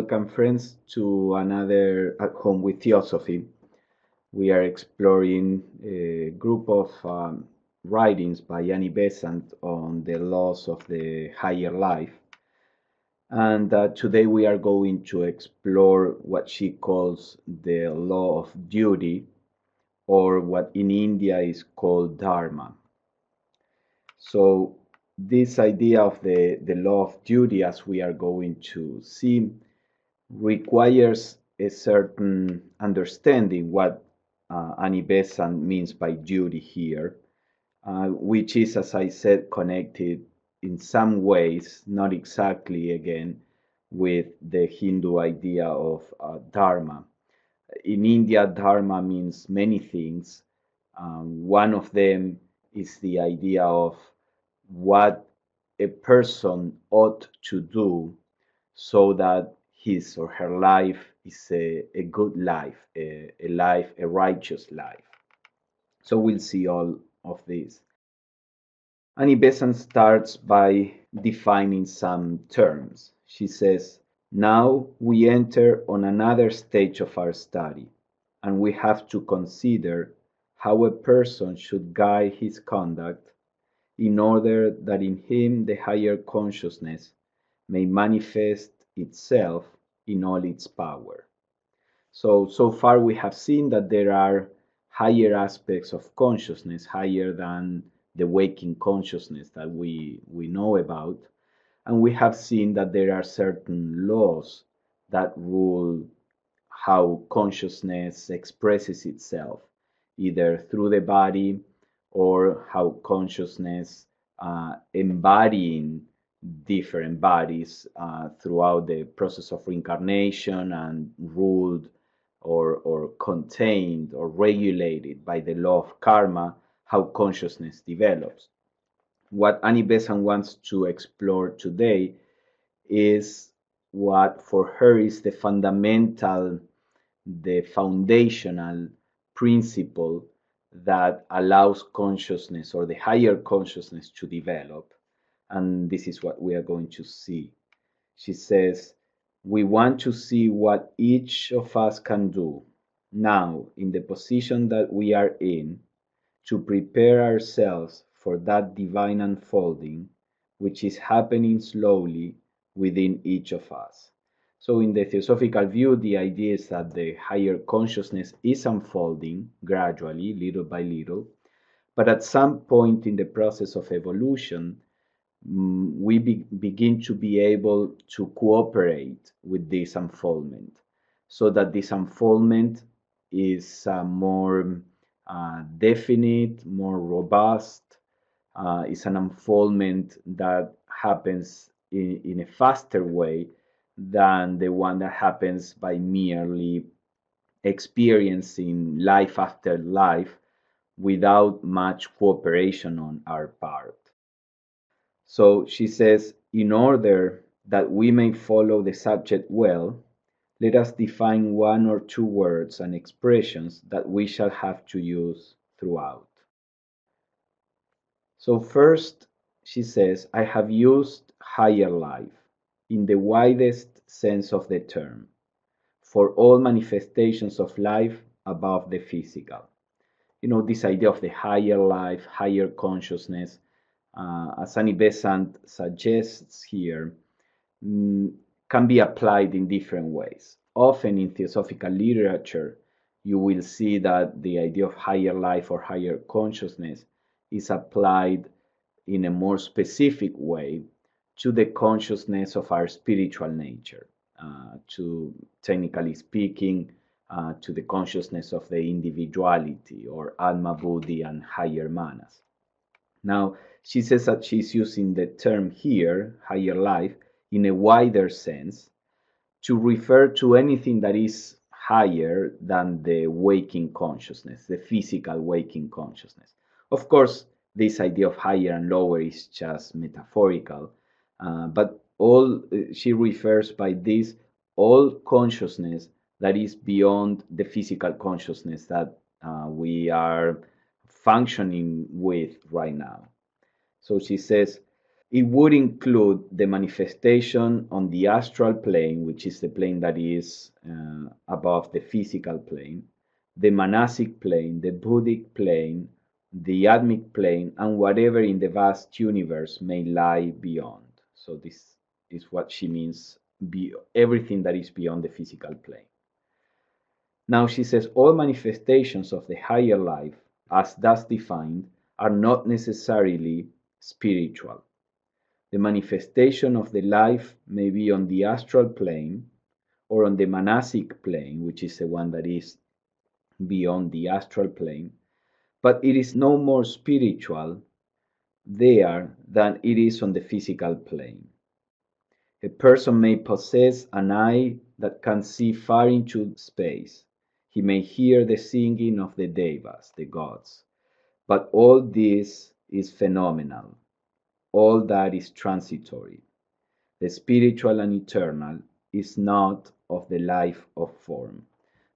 welcome friends to another At Home with Theosophy. We are exploring a group of writings by Annie Besant on the laws of the higher life. And today we are going to explore what she calls the law of duty, or what in India is called Dharma. So this idea of the law of duty, as we are going to see, requires a certain understanding what Annie Besant means by duty here, which is, as I said, connected in some ways, not exactly again, with the Hindu idea of Dharma. In India, Dharma means many things. One of them is the idea of what a person ought to do so that his or her life is a good life, a righteous life. So we'll see all of this. Annie Besant starts by defining some terms. She says, now we enter on another stage of our study, and we have to consider how a person should guide his conduct in order that in him the higher consciousness may manifest itself in all its power. So far we have seen that there are higher aspects of consciousness, higher than the waking consciousness that we know about. And we have seen that there are certain laws that rule how consciousness expresses itself, either through the body or how consciousness embodying different bodies throughout the process of reincarnation and ruled or contained or regulated by the law of karma, how consciousness develops. What Annie Besant wants to explore today is what for her is the fundamental, the foundational principle that allows consciousness or the higher consciousness to develop. And this is what we are going to see. She says, we want to see what each of us can do now in the position that we are in to prepare ourselves for that divine unfolding which is happening slowly within each of us. So in the Theosophical view, the idea is that the higher consciousness is unfolding gradually, little by little, but at some point in the process of evolution, we begin to be able to cooperate with this unfoldment, so that this unfoldment is more definite, more robust. It's an unfoldment that happens in a faster way than the one that happens by merely experiencing life after life without much cooperation on our part. So she says, in order that we may follow the subject well, let us define one or two words and expressions that we shall have to use throughout. So first, she says, I have used higher life in the widest sense of the term, for all manifestations of life above the physical. This idea of the higher life, higher consciousness, as Annie Besant suggests here, can be applied in different ways. Often in theosophical literature, you will see that the idea of higher life or higher consciousness is applied in a more specific way to the consciousness of our spiritual nature, to, technically speaking, to the consciousness of the individuality or Atma Buddhi and higher manas. Now, she says that she's using the term here, higher life, in a wider sense to refer to anything that is higher than the waking consciousness, the physical waking consciousness. Of course, this idea of higher and lower is just metaphorical, but all she refers by this all consciousness that is beyond the physical consciousness that we are functioning with right now. So she says, It would include the manifestation on the astral plane, which is the plane that is above the physical plane, the manasic plane, the Buddhic plane, the atmic plane, and whatever in the vast universe may lie beyond. So this is what she means, everything that is beyond the physical plane. Now she says all manifestations of the higher life, as thus defined, are not necessarily spiritual. The manifestation of the life may be on the astral plane or on the manasic plane, which is the one that is beyond the astral plane, but it is no more spiritual there than it is on the physical plane. A person may possess an eye that can see far into space. He may hear the singing of the devas, the gods. But all this is phenomenal. All that is transitory. The spiritual and eternal is not of the life of form.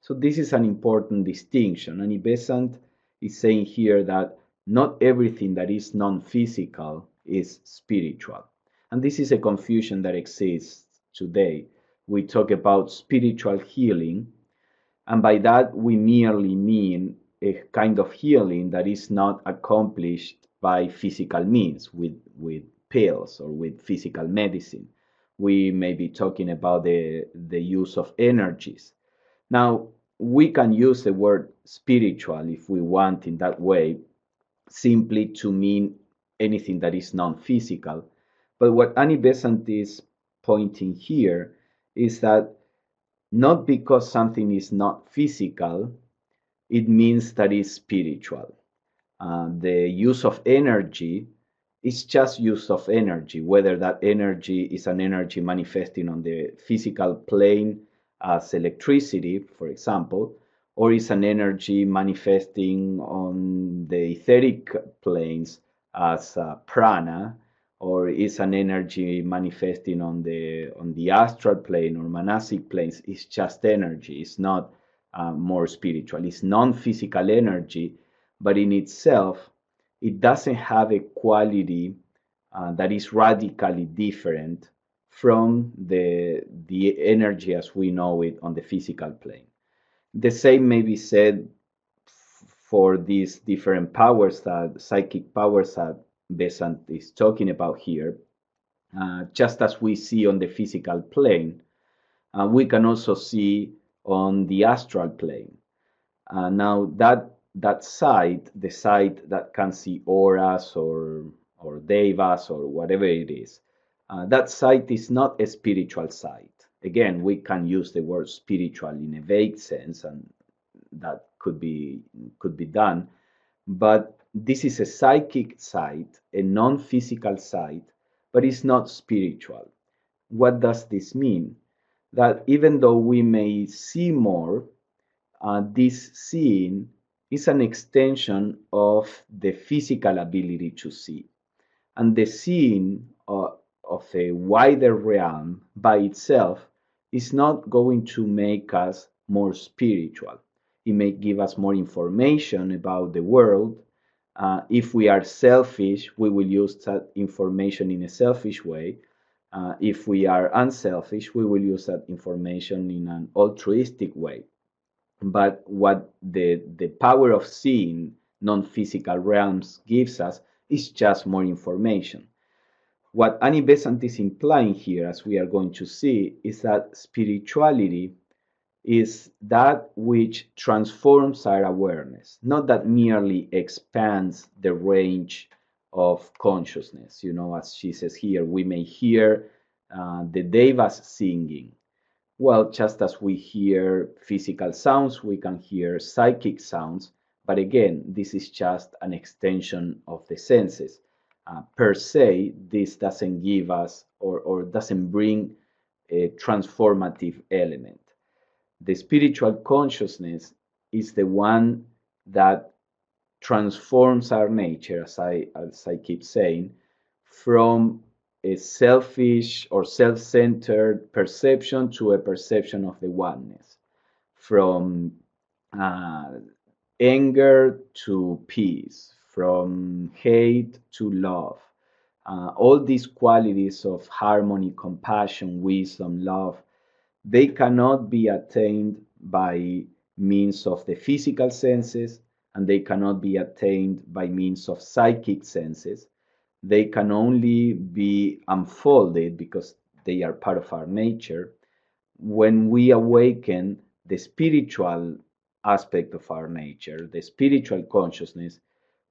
So this is an important distinction. Annie Besant is saying here that not everything that is non-physical is spiritual. And this is a confusion that exists today. We talk about spiritual healing, and by that we merely mean a kind of healing that is not accomplished by physical means, with pills or with physical medicine. We may be talking about the use of energies. Now, we can use the word spiritual if we want in that way, simply to mean anything that is non-physical. But what Annie Besant is pointing here is that not because something is not physical, it means that it's spiritual. The use of energy is just use of energy, whether that energy is an energy manifesting on the physical plane as electricity, for example, or is an energy manifesting on the etheric planes as prana, or is an energy manifesting on the astral plane or manasic planes. It's just energy. It's not more spiritual. It's non-physical energy, but in itself, it doesn't have a quality that is radically different from the energy as we know it on the physical plane. The same may be said for these different powers, that psychic powers that Besant is talking about here. Just as we see on the physical plane, we can also see on the astral plane. Now that side, the side that can see auras or devas or whatever it is, that side is not a spiritual side. Again, we can use the word spiritual in a vague sense, and that could be done. But this is a psychic side, a non-physical side, but it's not spiritual. What does this mean? That even though we may see more, this seeing is an extension of the physical ability to see. And the seeing of a wider realm by itself is not going to make us more spiritual. It may give us more information about the world. If we are selfish, we will use that information in a selfish way. If we are unselfish, we will use that information in an altruistic way. But what the power of seeing non-physical realms gives us is just more information. What Annie Besant is implying here, as we are going to see, is that spirituality is that which transforms our awareness, not that merely expands the range of consciousness. As she says here, we may hear the devas singing. Well, just as we hear physical sounds, we can hear psychic sounds, but again, this is just an extension of the senses. Per se, this doesn't give us or doesn't bring a transformative element. The spiritual consciousness is the one that transforms our nature, as I keep saying, from a selfish or self-centered perception to a perception of the oneness, from anger to peace, from hate to love, All these qualities of harmony, compassion, wisdom, love, they cannot be attained by means of the physical senses, and they cannot be attained by means of psychic senses. They can only be unfolded, because they are part of our nature, when we awaken the spiritual aspect of our nature, the spiritual consciousness,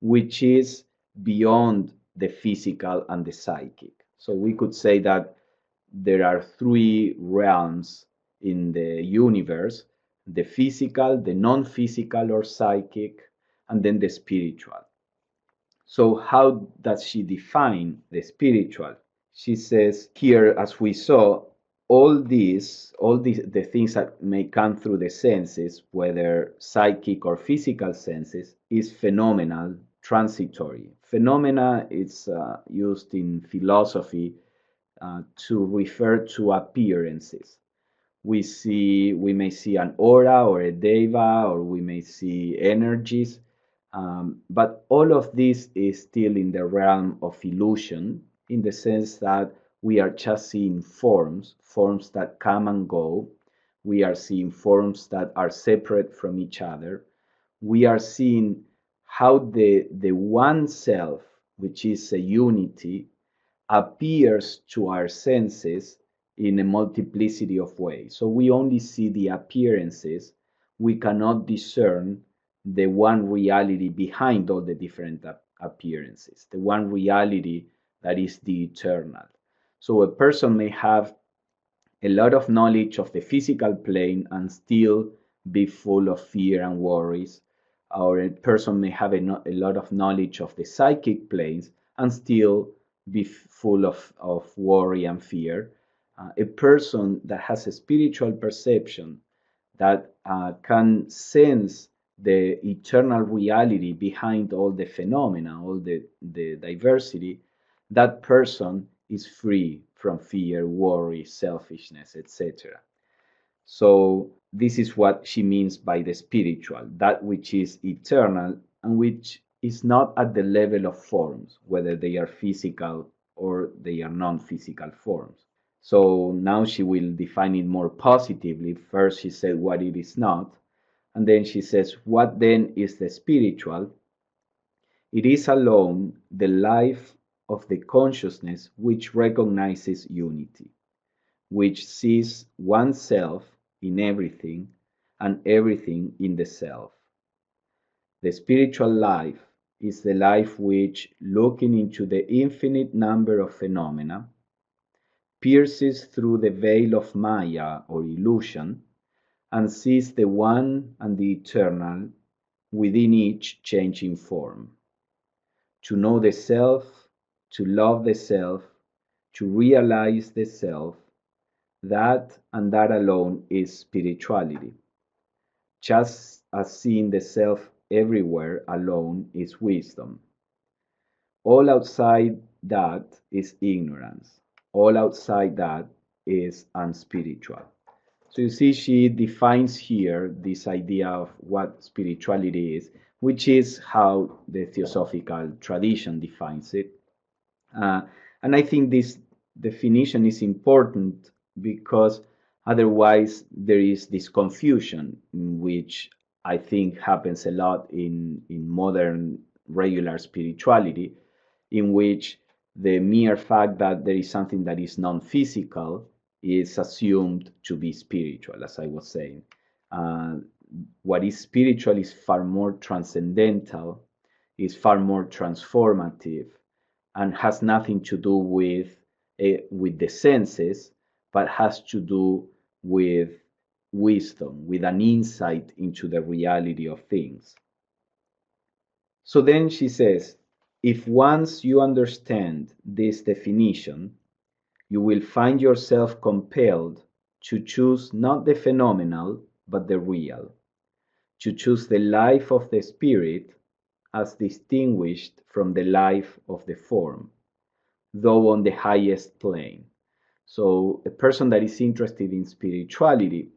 which is beyond the physical and the psychic. So we could say that there are three realms in the universe: the physical, the non physical or psychic, and then the spiritual. So, how does she define the spiritual? She says here, as we saw, all these the things that may come through the senses, whether psychic or physical senses, is phenomenal, transitory. Phenomena is used in philosophy to refer to appearances. We may see an aura or a deva, or we may see energies, but all of this is still in the realm of illusion, in the sense that we are just seeing forms that come and go. We are seeing forms that are separate from each other. We are seeing how the one self, which is a unity, appears to our senses in a multiplicity of ways. So we only see the appearances. We cannot discern the one reality behind all the different appearances, the one reality that is the eternal. So a person may have a lot of knowledge of the physical plane and still be full of fear and worries. Or a person may have a lot of knowledge of the psychic planes and still be full of worry and fear. A person that has a spiritual perception, that can sense the eternal reality behind all the phenomena, all the diversity, that person is free from fear, worry, selfishness, etc. So this is what she means by the spiritual, that which is eternal and which is not at the level of forms, whether they are physical or they are non-physical forms. So now she will define it more positively. First she said what it is not, and then she says, what then is the spiritual? It is alone the life of the consciousness which recognizes unity, which sees oneself in everything and everything in the self. The spiritual life is the life which, looking into the infinite number of phenomena, pierces through the veil of Maya or illusion and sees the one and the eternal within each changing form. To know the self, to love the self, to realize the self, that and that alone is spirituality. Just as seeing the self everywhere alone is wisdom. All outside that is ignorance. All outside that is unspiritual. So you see, she defines here this idea of what spirituality is, which is how the Theosophical tradition defines it. Uh, and I think this definition is important because otherwise there is this confusion, which I think happens a lot in modern regular spirituality, in which the mere fact that there is something that is non-physical is assumed to be spiritual, as I was saying. Uh, what is spiritual is far more transcendental, is far more transformative, and has nothing to do with the senses, but has to do with wisdom, with an insight into the reality of things. So then she says, if once you understand this definition, you will find yourself compelled to choose not the phenomenal, but the real, to choose the life of the spirit as distinguished from the life of the form, though on the highest plane. So a person that is interested in spirituality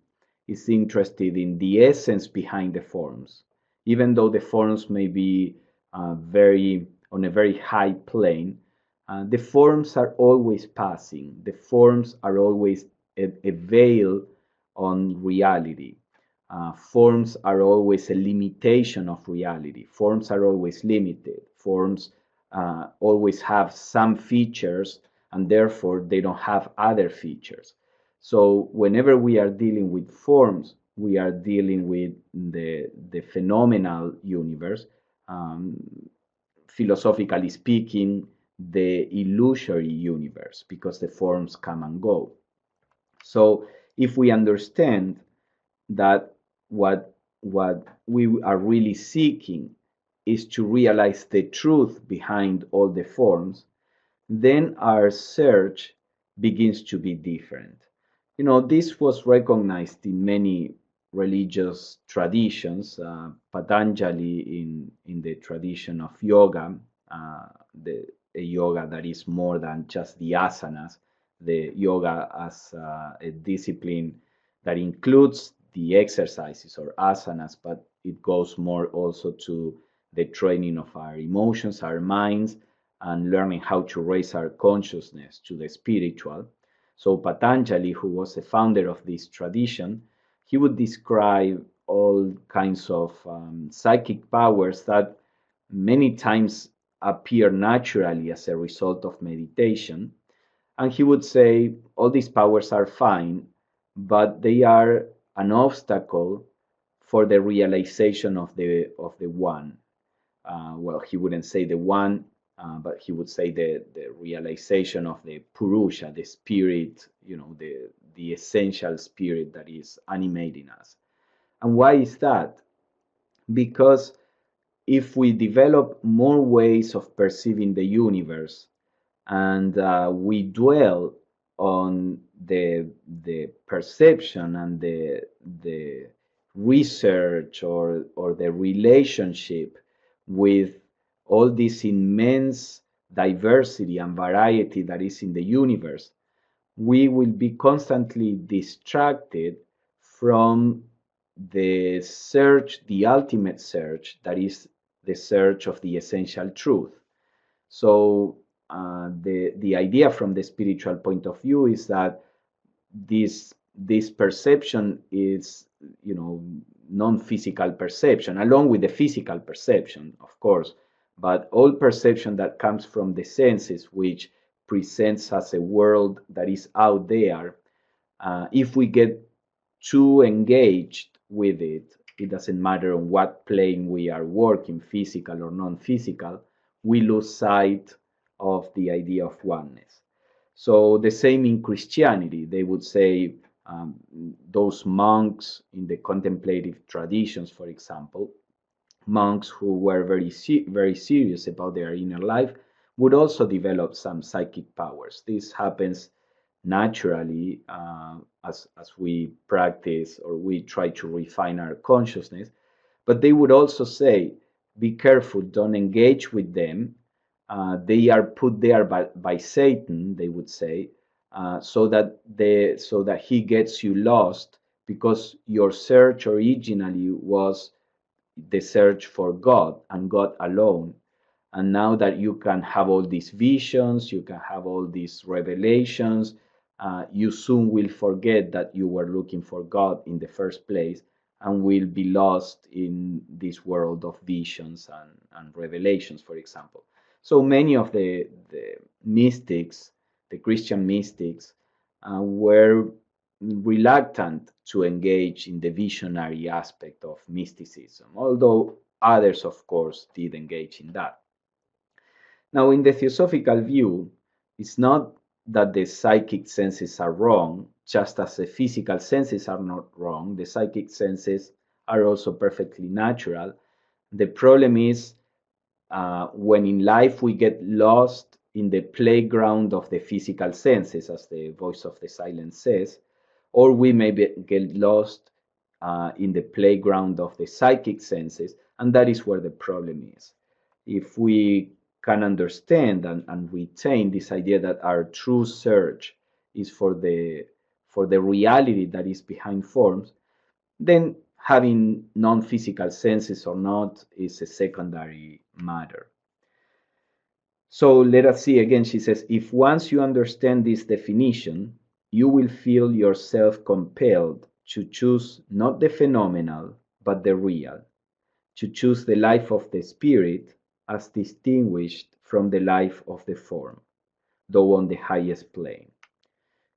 is interested in the essence behind the forms, even though the forms may be very on a very high plane. The forms are always passing. The forms are always a veil on reality. Forms are always a limitation of reality. Forms are always limited. Forms always have some features, and therefore they don't have other features. So whenever we are dealing with forms, we are dealing with the phenomenal universe. Um, Philosophically speaking, the illusory universe, because the forms come and go. So if we understand that what we are really seeking is to realize the truth behind all the forms, then our search begins to be different. This was recognized in many religious traditions. Patanjali, in the tradition of yoga, uh, a yoga that is more than just the asanas, the yoga as a discipline that includes the exercises or asanas, but it goes more also to the training of our emotions, our minds, and learning how to raise our consciousness to the spiritual. So Patanjali, who was the founder of this tradition, he would describe all kinds of psychic powers that many times appear naturally as a result of meditation. And he would say all these powers are fine, but they are an obstacle for the realization of the one. Well, he wouldn't say the one, but he would say the realization of the Purusha, the spirit, the essential spirit that is animating us. And why is that? Because if we develop more ways of perceiving the universe, and we dwell on the perception and the research or the relationship with all this immense diversity and variety that is in the universe, we will be constantly distracted from the search, the ultimate search, that is the search of the essential truth. So the idea from the spiritual point of view is that this perception is, non-physical perception, along with the physical perception, of course, but all perception that comes from the senses, which presents us a world that is out there. If we get too engaged with it, it doesn't matter on what plane we are working, physical or non-physical, we lose sight of the idea of oneness. So the same in Christianity. They would say those monks in the contemplative traditions, for example, monks who were very serious about their inner life, would also develop some psychic powers. This happens naturally as we practice or we try to refine our consciousness. But they would also say, be careful, don't engage with them. They are put there by Satan, they would say, so that he gets you lost, because your search originally was the search for God and God alone. And now that you can have all these visions, you can have all these revelations, you soon will forget that you were looking for God in the first place, and will be lost in this world of visions and revelations, for example. So many of the mystics, the Christian mystics, were reluctant to engage in the visionary aspect of mysticism, although others, of course, did engage in that. Now, in the Theosophical view, it's not that the psychic senses are wrong, just as the physical senses are not wrong. The psychic senses are also perfectly natural. The problem is when in life we get lost in the playground of the physical senses, as the voice of the silence says, or we may get lost in the playground of the psychic senses, and that is where the problem is. If we can understand and retain this idea that our true search is for the reality that is behind forms, then having non-physical senses or not is a secondary matter. So let us see again. She says, if once you understand this definition, you will feel yourself compelled to choose not the phenomenal, but the real, to choose the life of the spirit as distinguished from the life of the form, though on the highest plane.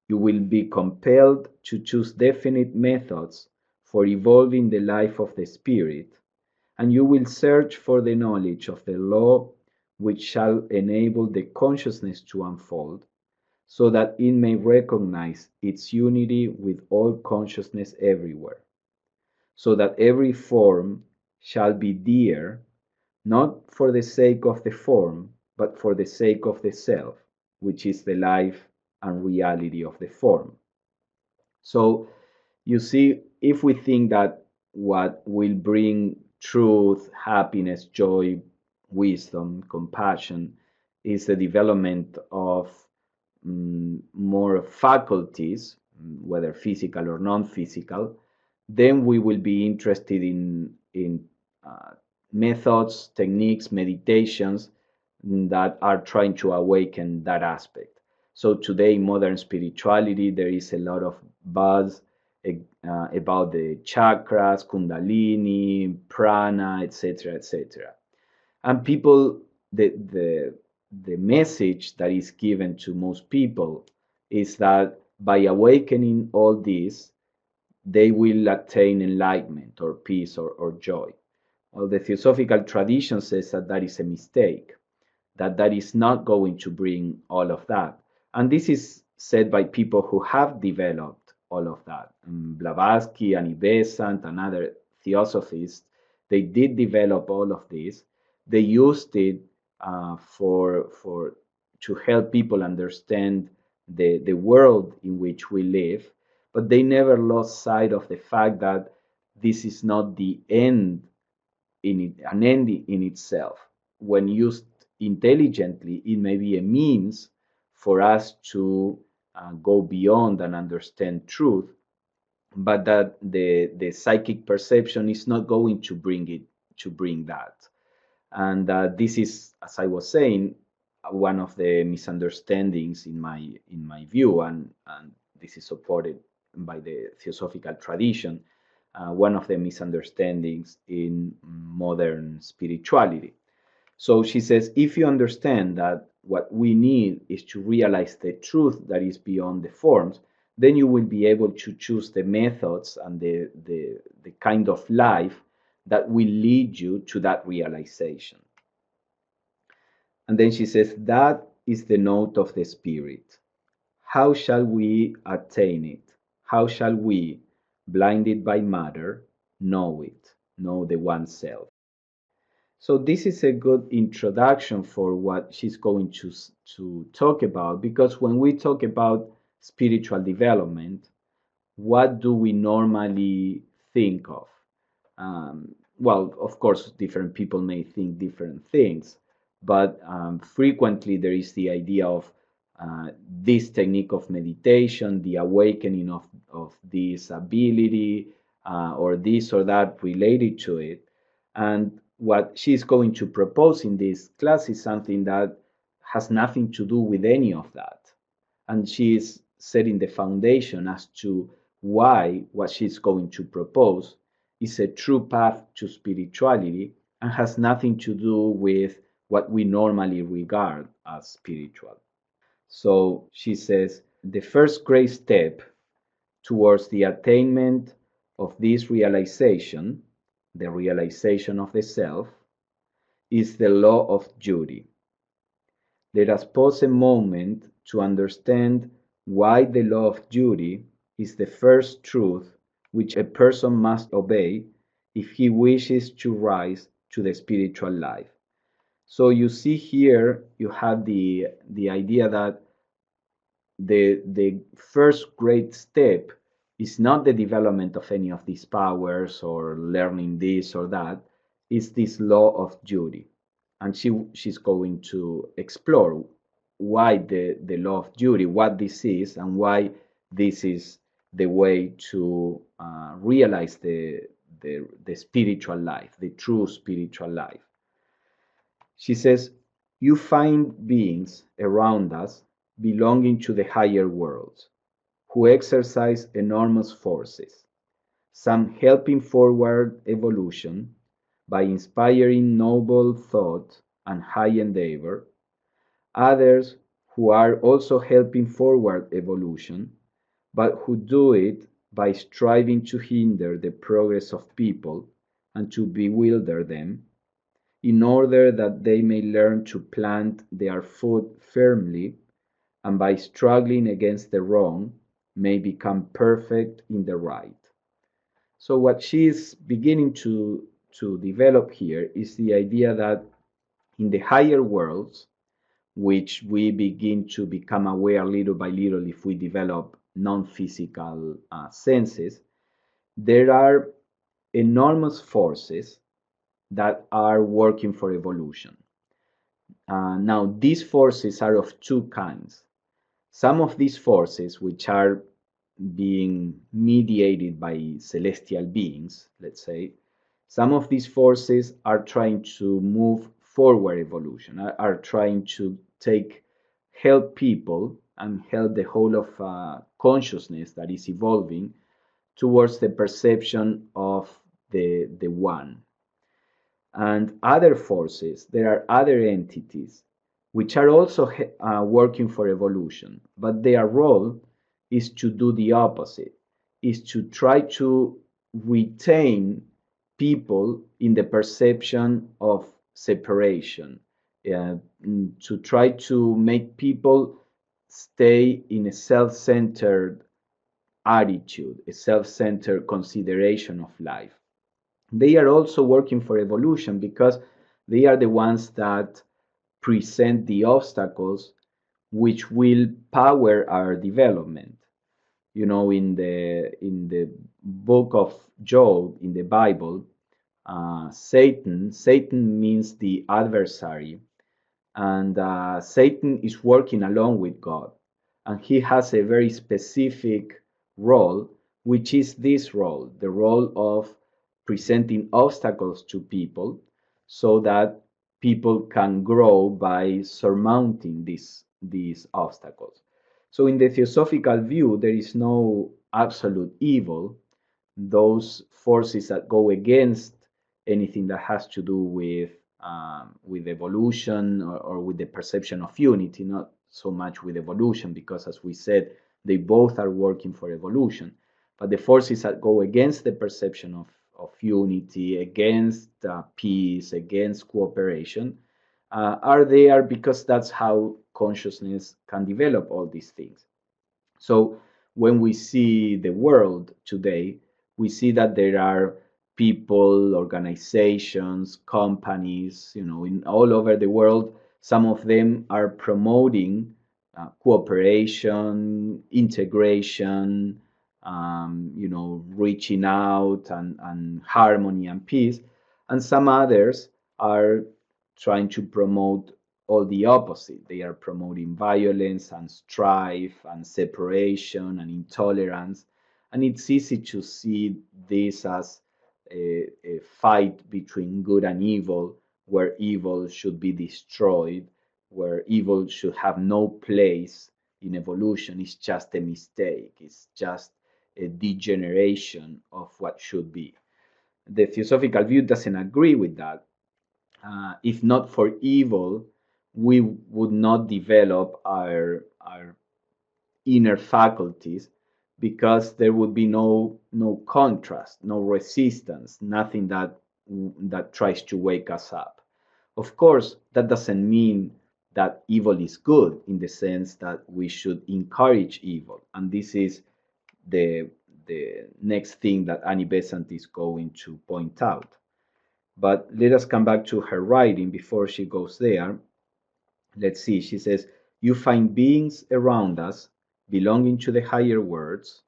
You will be compelled to choose definite methods for evolving the life of the spirit, and you will search for the knowledge of the law which shall enable the consciousness to unfold, so that it may recognize its unity with all consciousness everywhere, so that every form shall be dear, not for the sake of the form, but for the sake of the self, which is the life and reality of the form. So you see, if we think that what will bring truth, happiness, joy, wisdom, compassion is the development of more faculties, whether physical or non-physical, then we will be interested in methods, techniques, meditations that are trying to awaken that aspect. So today, in modern spirituality, there is a lot of buzz about the chakras, kundalini, prana, etc., etc. And people, the message that is given to most people is that by awakening all this, they will attain enlightenment or peace or joy. Well, the Theosophical tradition says that that is a mistake, that that is not going to bring all of that. And this is said by people who have developed all of that. Blavatsky, Annie Besant, and other theosophists, they did develop all of this. They used it for to help people understand the world in which we live, but they never lost sight of the fact that this is not the end an end in itself. When used intelligently, it may be a means for us to go beyond and understand truth, but that the psychic perception is not going to bring that. And this is, as I was saying, one of the misunderstandings in my view, and this is supported by the Theosophical tradition, one of the misunderstandings in modern spirituality. So she says, if you understand that what we need is to realize the truth that is beyond the forms, then you will be able to choose the methods and the kind of life that will lead you to that realization. And then she says, that is the note of the spirit. How shall we attain it? How shall we, blinded by matter, know it, know the one self? So this is a good introduction for what she's going to talk about, because when we talk about spiritual development, what do we normally think of? Well, of course, different people may think different things, but frequently there is the idea of this technique of meditation, the awakening of this ability, or this or that related to it. And what she's going to propose in this class is something that has nothing to do with any of that. And she is setting the foundation as to why what she's going to propose is a true path to spirituality and has nothing to do with what we normally regard as spiritual. So she says the first great step towards the attainment of this realization, the realization of the self, is the law of duty. Let us pause a moment to understand why the law of duty is the first truth which a person must obey if he wishes to rise to the spiritual life. So you see here, you have the idea that the first great step is not the development of any of these powers or learning this or that, it's this law of duty. And she's going to explore why the law of duty, what this is, and why this is the way to realize the spiritual life, the true spiritual life. She says, You find beings around us belonging to the higher worlds who exercise enormous forces, some helping forward evolution by inspiring noble thought and high endeavor, others who are also helping forward evolution, but who do it by striving to hinder the progress of people and to bewilder them, in order that they may learn to plant their foot firmly and by struggling against the wrong may become perfect in the right. So what she is beginning to develop here is the idea that in the higher worlds, which we begin to become aware little by little if we develop non-physical senses, there are enormous forces that are working for evolution. Now, these forces are of two kinds. Some of these forces, which are being mediated by celestial beings, let's say, some of these forces are trying to move forward evolution, are trying to help people and help the whole of consciousness that is evolving towards the perception of the one. And other forces, there are other entities which are also working for evolution, but their role is to do the opposite, is to try to retain people in the perception of separation, to try to make people stay in a self-centered attitude, a self-centered consideration of life. They are also working for evolution because they are the ones that present the obstacles which will power our development. You know, in the book of Job in the Bible, Satan means the adversary, and Satan is working along with God, and he has a very specific role, which is this role, the role of presenting obstacles to people so that people can grow by surmounting these obstacles. So in the theosophical view, there is no absolute evil. Those forces that go against anything that has to do with evolution, or with the perception of unity, not so much with evolution, because as we said, they both are working for evolution. But the forces that go against the perception of unity, against peace, against cooperation, are there because that's how consciousness can develop all these things. So when we see the world today, we see that there are people, organizations, companies, in all over the world. Some of them are promoting cooperation, integration, reaching out and harmony and peace. And some others are trying to promote all the opposite. They are promoting violence and strife and separation and intolerance. And it's easy to see this as a fight between good and evil, where evil should be destroyed, where evil should have no place in evolution. It's just a mistake, it's just a degeneration of what should be. The theosophical view doesn't agree with that. If not for evil, we would not develop our inner faculties, because there would be no contrast, no resistance, nothing that tries to wake us up. Of course, that doesn't mean that evil is good, in the sense that we should encourage evil. And this is the the next thing that Annie Besant is going to point out. But let us come back to her writing before she goes there. Let's see, she says, you find beings around us belonging to the higher worlds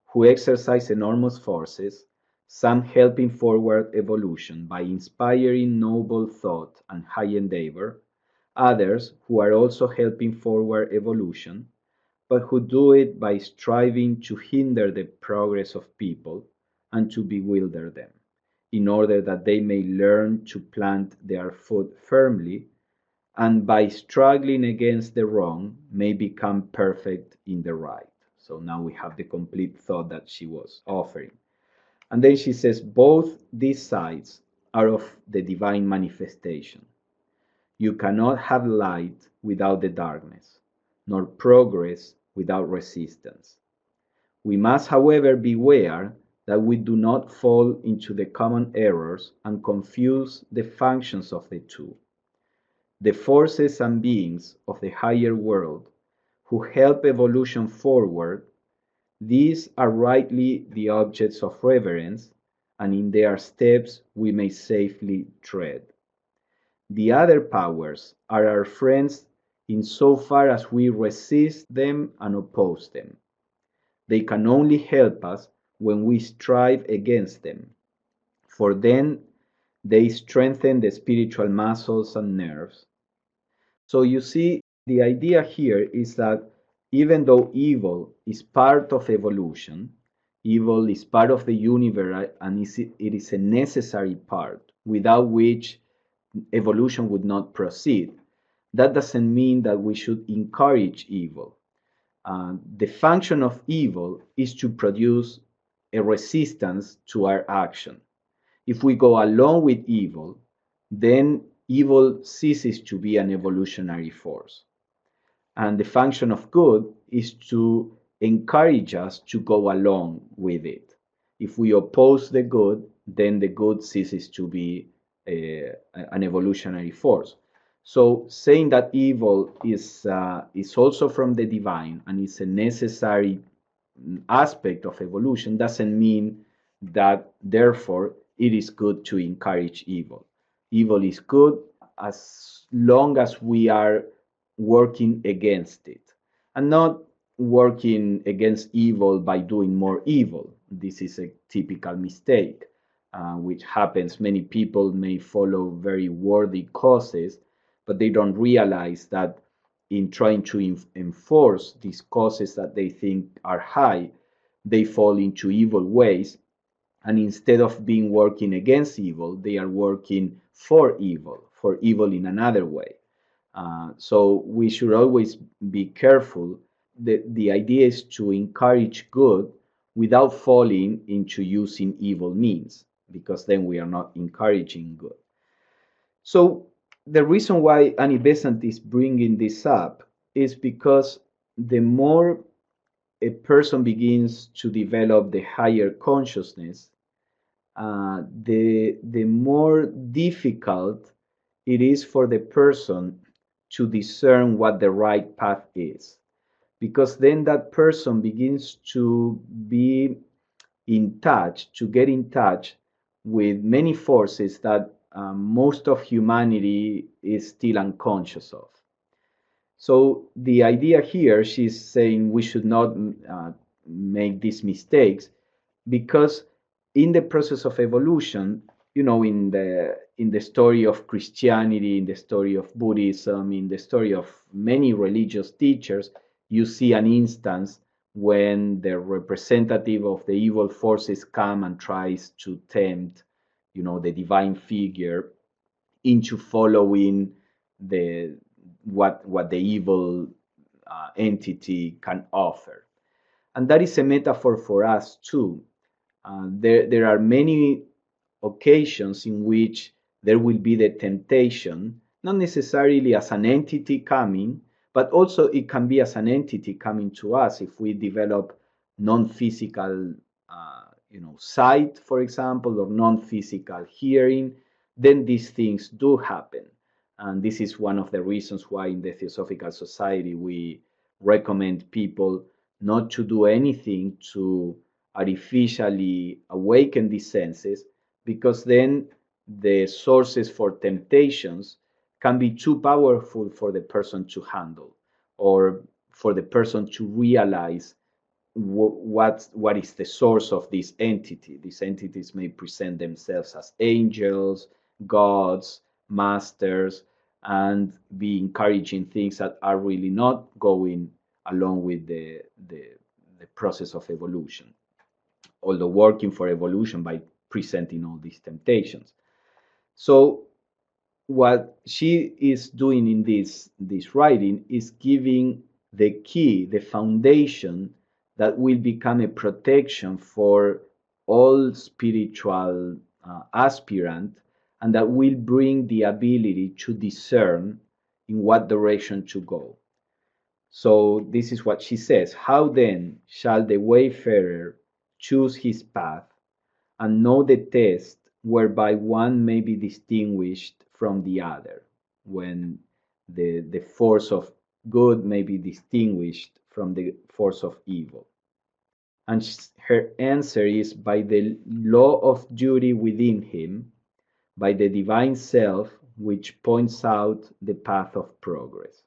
who exercise enormous forces, some helping forward evolution by inspiring noble thought and high endeavor, others who are also helping forward evolution, but who do it by striving to hinder the progress of people and to bewilder them, in order that they may learn to plant their foot firmly and by struggling against the wrong may become perfect in the right. So now we have the complete thought that she was offering. And then she says, both these sides are of the divine manifestation. You cannot have light without the darkness, nor progress without resistance. We must, however, beware that we do not fall into the common errors and confuse the functions of the two. The forces and beings of the higher world who help evolution forward, these are rightly the objects of reverence, and in their steps we may safely tread. The other powers are our friends in so far as we resist them and oppose them. They can only help us when we strive against them, for then they strengthen the spiritual muscles and nerves. So you see, the idea here is that even though evil is part of evolution, evil is part of the universe and it is a necessary part without which evolution would not proceed. That doesn't mean that we should encourage evil. The function of evil is to produce a resistance to our action. If we go along with evil, then evil ceases to be an evolutionary force. And the function of good is to encourage us to go along with it. If we oppose the good, then the good ceases to be an evolutionary force. So saying that evil is also from the divine and is a necessary aspect of evolution doesn't mean that therefore it is good to encourage evil. Evil is good as long as we are working against it and not working against evil by doing more evil. This is a typical mistake, which happens. Many people may follow very worthy causes, but they don't realize that in trying to enforce these causes that they think are high, they fall into evil ways. And instead of being working against evil, they are working for evil in another way. So we should always be careful. The idea is to encourage good without falling into using evil means, because then we are not encouraging good. So the reason why Annie Besant is bringing this up is because the more a person begins to develop the higher consciousness, the more difficult it is for the person to discern what the right path is, because then that person begins to be in touch, to get in touch with many forces that most of humanity is still unconscious of. So the idea here, she's saying we should not make these mistakes because in the process of evolution, in the story of Christianity, in the story of Buddhism, in the story of many religious teachers, you see an instance when the representative of the evil forces come and tries to tempt, the divine figure into following the what the evil entity can offer. And that is a metaphor for us too. There are many occasions in which there will be the temptation, not necessarily as an entity coming, but also it can be as an entity coming to us if we develop non-physical, sight, for example, or non-physical hearing, then these things do happen. And this is one of the reasons why in the Theosophical Society we recommend people not to do anything to artificially awaken these senses, because then the sources for temptations can be too powerful for the person to handle, or for the person to realize what is the source of this entity. These entities may present themselves as angels, gods, masters, and be encouraging things that are really not going along with the process of evolution, although working for evolution by presenting all these temptations. So what she is doing in this writing is giving the key, the foundation that will become a protection for all spiritual aspirant, and that will bring the ability to discern in what direction to go. So this is what she says: how then shall the wayfarer choose his path, and know the test whereby one may be distinguished from the other, when the force of good may be distinguished from the force of evil? And her answer is by the law of duty within him, by the divine self which points out the path of progress.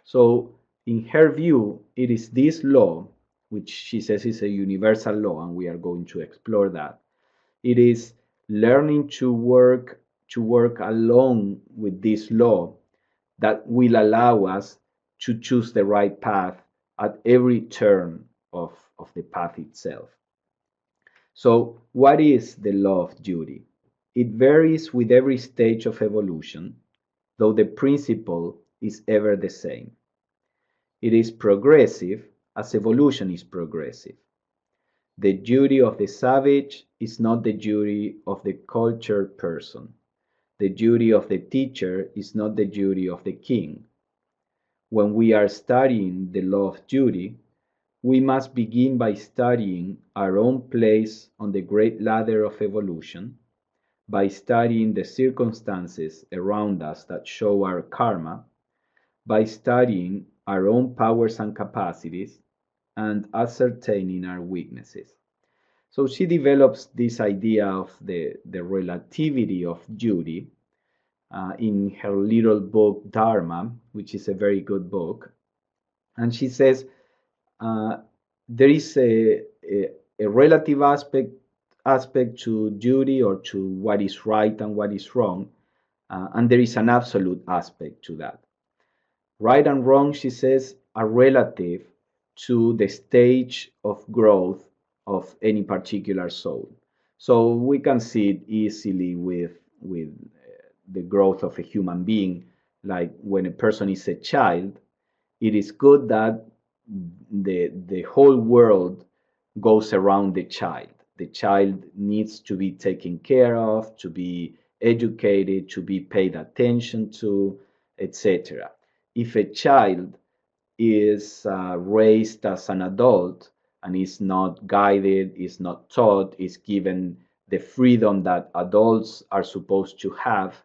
So, in her view, it is this law, which she says is a universal law, and we are going to explore that. It is learning to work along with this law that will allow us to choose the right path at every turn of the path itself. So, what is the law of duty? It varies with every stage of evolution, though the principle is ever the same. It is progressive, as evolution is progressive. The duty of the savage is not the duty of the cultured person. The duty of the teacher is not the duty of the king. When we are studying the law of duty, we must begin by studying our own place on the great ladder of evolution, by studying the circumstances around us that show our karma, by studying our own powers and capacities, and ascertaining our weaknesses. So she develops this idea of the relativity of duty in her little book Dharma, which is a very good book. And she says uh, there is a relative aspect to duty, or to what is right and what is wrong, and there is an absolute aspect to that. Right and wrong, she says, are relative to the stage of growth of any particular soul. So we can see it easily with the growth of a human being. Like when a person is a child, it is good that the whole world goes around the child. The child needs to be taken care of, to be educated, to be paid attention to, etc. If a child is raised as an adult and is not guided, is not taught, is given the freedom that adults are supposed to have,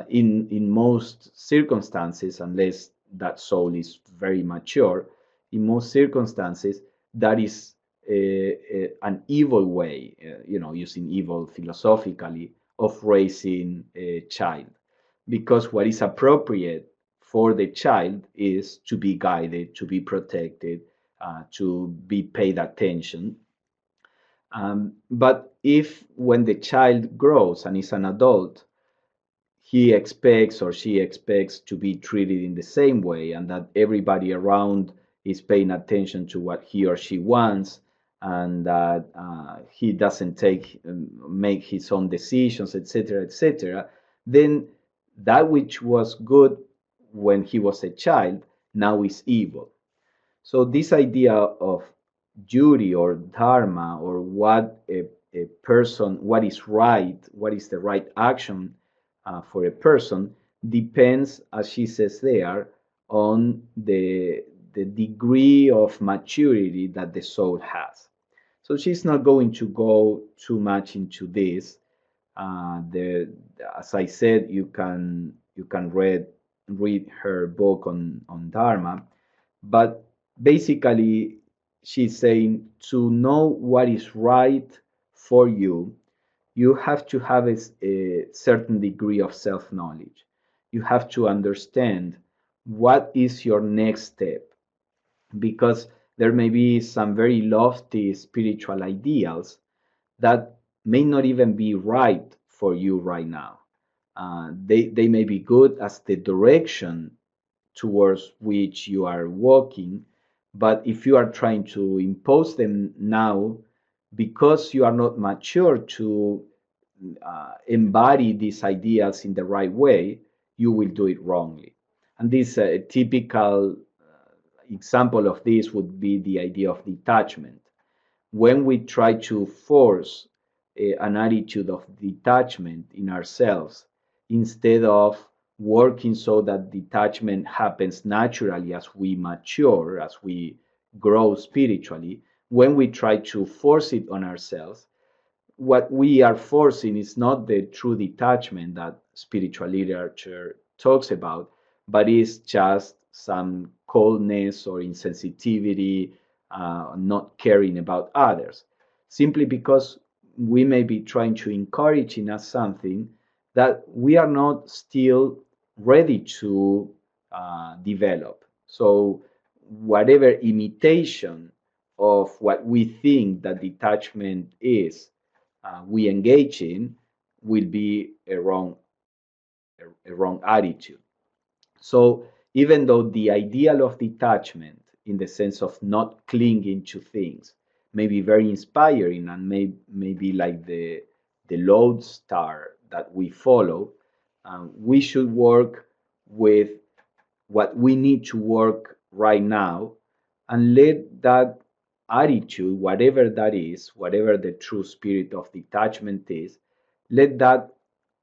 in most circumstances, unless that soul is very mature, in most circumstances, that is an evil way, using evil philosophically, of raising a child. Because what is appropriate for the child is to be guided, to be protected, to be paid attention. But if when the child grows and is an adult, he expects or she expects to be treated in the same way, and that everybody around is paying attention to what he or she wants, and that he doesn't make his own decisions, etc., etc., then that which was good when he was a child now is evil. So this idea of duty or dharma, or what a person, what is right, what is the right action for a person, depends, as she says there, on the degree of maturity that the soul has. So she's not going to go too much into this. As I said, you can read her book on Dharma, but basically she's saying to know what is right for you, you have to have a certain degree of self-knowledge. You have to understand what is your next step, because there may be some very lofty spiritual ideals that may not even be right for you right now. They may be good as the direction towards which you are walking, but if you are trying to impose them now, because you are not mature to embody these ideas in the right way, you will do it wrongly. And this typical example of this would be the idea of detachment. When we try to force an attitude of detachment in ourselves, instead of working so that detachment happens naturally as we mature, as we grow spiritually, when we try to force it on ourselves, what we are forcing is not the true detachment that spiritual literature talks about, but is just some coldness or insensitivity, not caring about others, simply because we may be trying to encourage in us something that we are not still ready to develop. So, whatever imitation of what we think that detachment is, we engage in, will be a wrong attitude. So even though the ideal of detachment, in the sense of not clinging to things, may be very inspiring and may be like the lodestar that we follow, we should work with what we need to work right now, and let that attitude, whatever that is, whatever the true spirit of detachment is, let that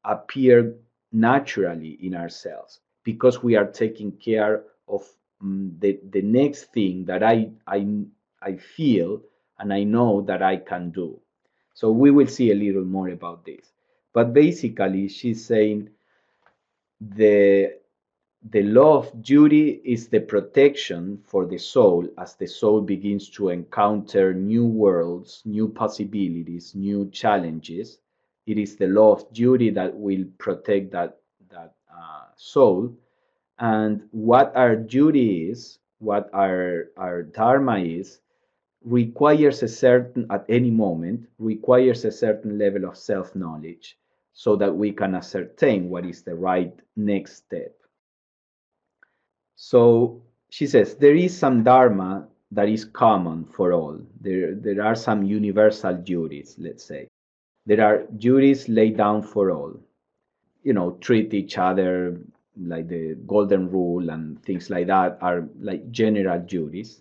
appear naturally in ourselves, because we are taking care of the next thing that I feel and I know that I can do. So we will see a little more about this. But basically, she's saying the the law of duty is the protection for the soul as the soul begins to encounter new worlds, new possibilities, new challenges. It is the law of duty that will protect that soul. And what our duty is, what our dharma is, requires a certain, at any moment, requires a certain level of self-knowledge so that we can ascertain what is the right next step. So she says there is some dharma that is common for all. There are some universal duties, let's say. There are duties laid down for all. Treat each other like the golden rule and things like that are like general duties.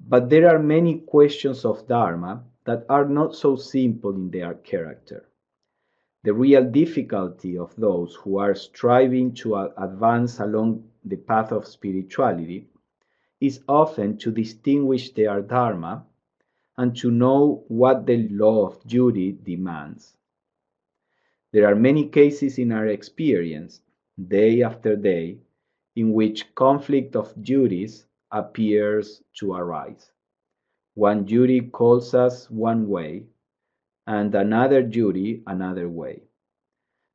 But there are many questions of dharma that are not so simple in their character. The real difficulty of those who are striving to advance along the path of spirituality is often to distinguish their dharma and to know what the law of duty demands. There are many cases in our experience, day after day, in which conflict of duties appears to arise. One duty calls us one way, and another duty another way.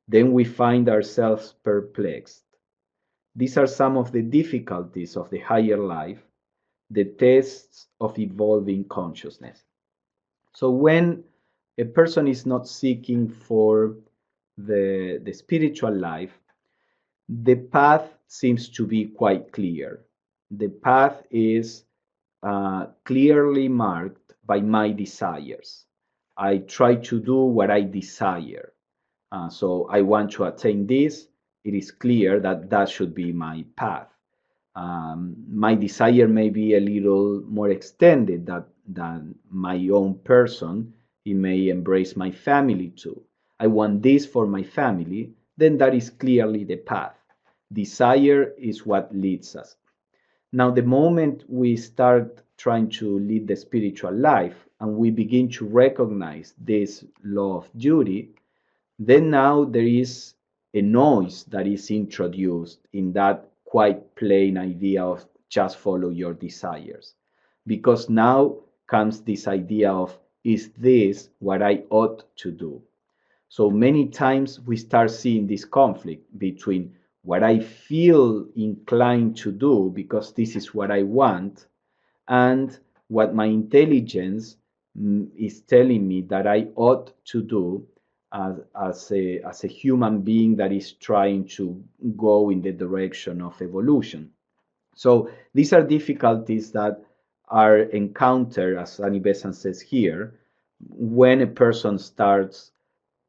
Then we find ourselves perplexed. These are some of the difficulties of the higher life, the tests of evolving consciousness. So when a person is not seeking for the spiritual life, the path seems to be quite clear. The path is clearly marked by my desires. I try to do what I desire. So I want to attain this. It is clear that that should be my path. My desire may be a little more extended than my own person. It may embrace my family too. I want this for my family, then that is clearly the path. Desire is what leads us. Now, the moment we start trying to lead the spiritual life and we begin to recognize this law of duty, then now there is a noise that is introduced in that quite plain idea of just follow your desires. Because now comes this idea of, is this what I ought to do? So many times we start seeing this conflict between what I feel inclined to do because this is what I want, and what my intelligence is telling me that I ought to do as a human being that is trying to go in the direction of evolution. So these are difficulties that are encountered, as Annie Besant says here, when a person starts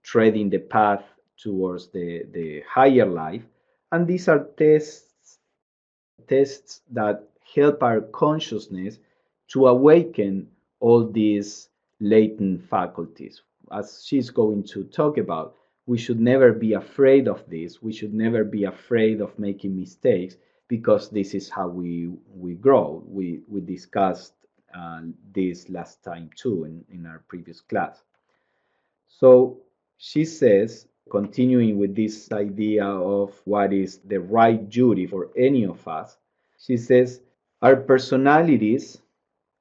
treading the path towards the higher life. And these are tests that help our consciousness to awaken all these latent faculties. As she's going to talk about, we should never be afraid of this. We should never be afraid of making mistakes because this is how we grow. We discussed this last time too in our previous class. So she says, continuing with this idea of what is the right duty for any of us, she says, our personalities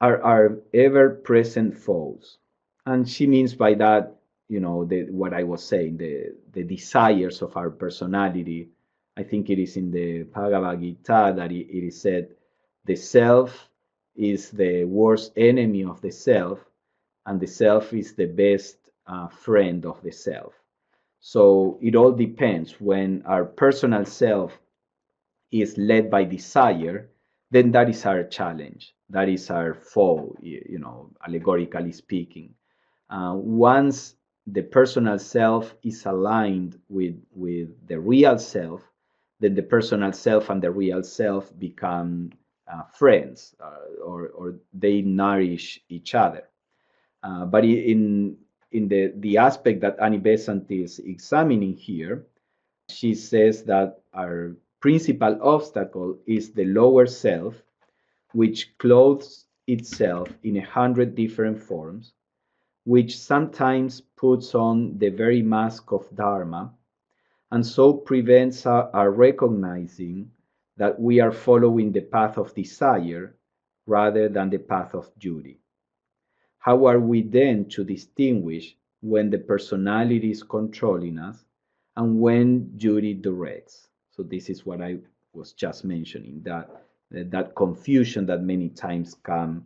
are our ever present foes. And she means by that, what I was saying, the desires of our personality. I think it is in the Bhagavad Gita that it is said, the self is the worst enemy of the self, and the self is the best friend of the self. So it all depends. When our personal self is led by desire, then that is our challenge. That is our foe, allegorically speaking. Once the personal self is aligned with the real self, then the personal self and the real self become friends, or they nourish each other. But in the aspect that Annie Besant is examining here, she says that our principal obstacle is the lower self, which clothes itself in 100 different forms, which sometimes puts on the very mask of Dharma, and so prevents our recognizing that we are following the path of desire rather than the path of duty. How are we then to distinguish when the personality is controlling us and when duty directs? So this is what I was just mentioning, that confusion that many times come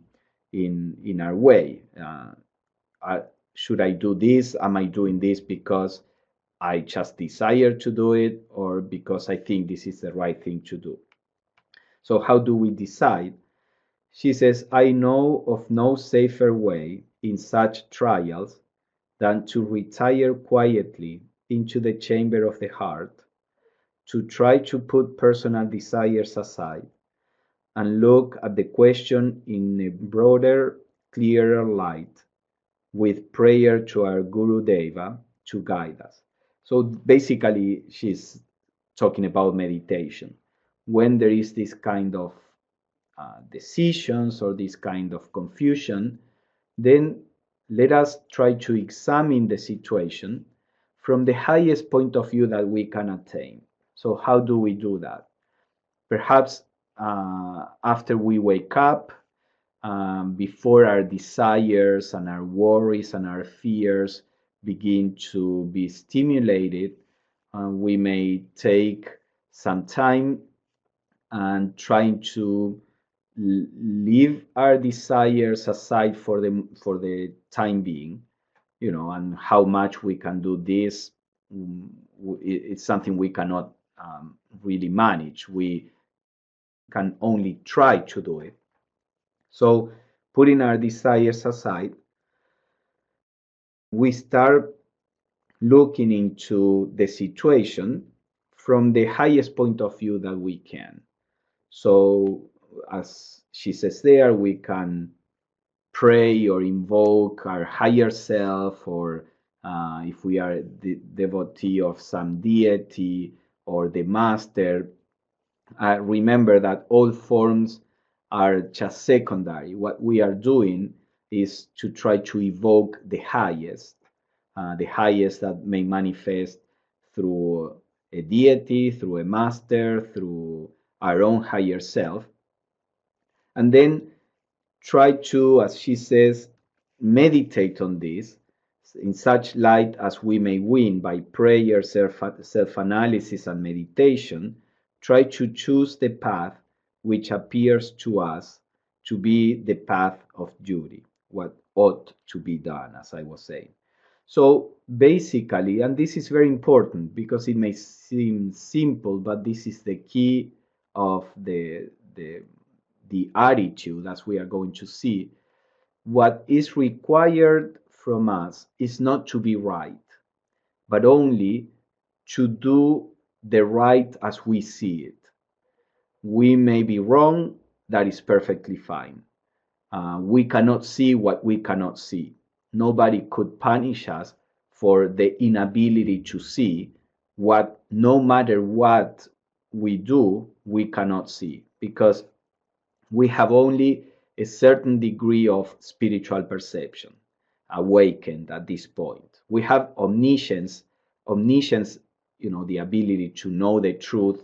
in our way. Should I do this? Am I doing this because I just desire to do it, or because I think this is the right thing to do? So how do we decide? She says, I know of no safer way in such trials than to retire quietly into the chamber of the heart, to try to put personal desires aside, and look at the question in a broader, clearer light, with prayer to our Guru Deva to guide us. So basically, she's talking about meditation. When there is this kind of decisions or this kind of confusion, then let us try to examine the situation from the highest point of view that we can attain. So, how do we do that? Perhaps after we wake up, before our desires and our worries and our fears begin to be stimulated, we may take some time and trying to leave our desires aside for the time being, and how much we can do this, it's something we cannot really manage. We can only try to do it. So putting our desires aside, we start looking into the situation from the highest point of view that we can. So, as she says there, we can pray or invoke our higher self, or if we are the devotee of some deity or the master, remember that all forms are just secondary. What we are doing is to try to evoke the highest that may manifest through a deity, through a master, through our own higher self. And then try to, as she says, meditate on this in such light as we may win by prayer, self-analysis, and meditation. Try to choose the path which appears to us to be the path of duty, what ought to be done, as I was saying. So basically, and this is very important because it may seem simple, but this is the key of the attitude, as we are going to see. What is required from us is not to be right. but only to do the right as we see it. We may be wrong, that is perfectly fine. We cannot see what we cannot see. Nobody could punish us for the inability to see what, no matter what we do, we cannot see, because we have only a certain degree of spiritual perception awakened at this point. We have omniscience. Omniscience, the ability to know the truth,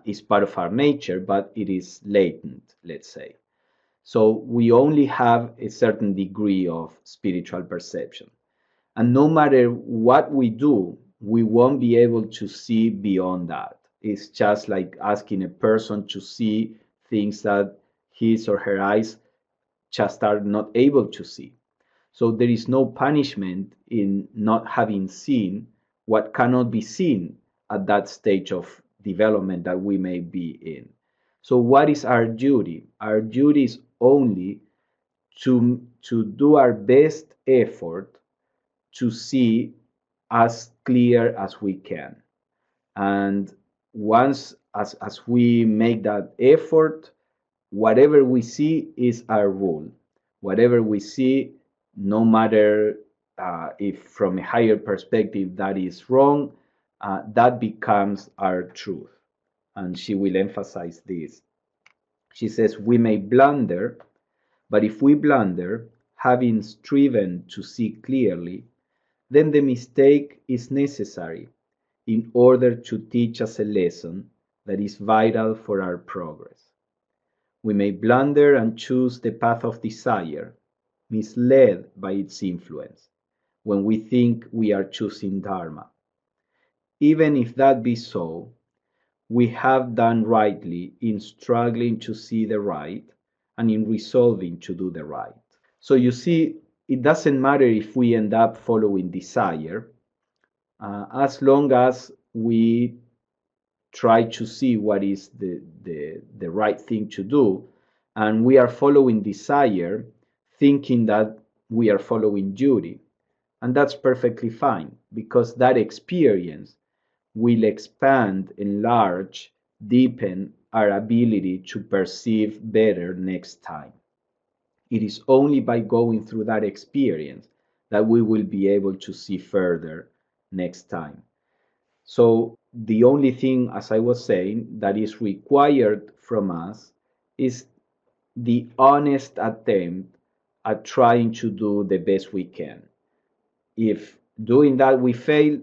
is part of our nature, but it is latent, let's say. So we only have a certain degree of spiritual perception. And no matter what we do, we won't be able to see beyond that. It's just like asking a person to see things that his or her eyes just are not able to see. So there is no punishment in not having seen what cannot be seen at that stage of development that we may be in. So what is our duty? Our duty is only to do our best effort to see as clear as we can. And once as we make that effort, whatever we see is our rule. Whatever we see, no matter if from a higher perspective that is wrong, that becomes our truth. And she will emphasize this. She says, we may blunder, but if we blunder, having striven to see clearly, then the mistake is necessary in order to teach us a lesson that is vital for our progress. We may blunder and choose the path of desire, misled by its influence, when we think we are choosing Dharma. Even if that be so, we have done rightly in struggling to see the right and in resolving to do the right. So you see, it doesn't matter if we end up following desire, as long as we try to see what is the right thing to do, and we are following desire, thinking that we are following duty. And that's perfectly fine, because that experience will expand, enlarge, deepen our ability to perceive better next time. It is only by going through that experience that we will be able to see further next time. So the only thing, as I was saying, that is required from us is the honest attempt at trying to do the best we can. If doing that we fail,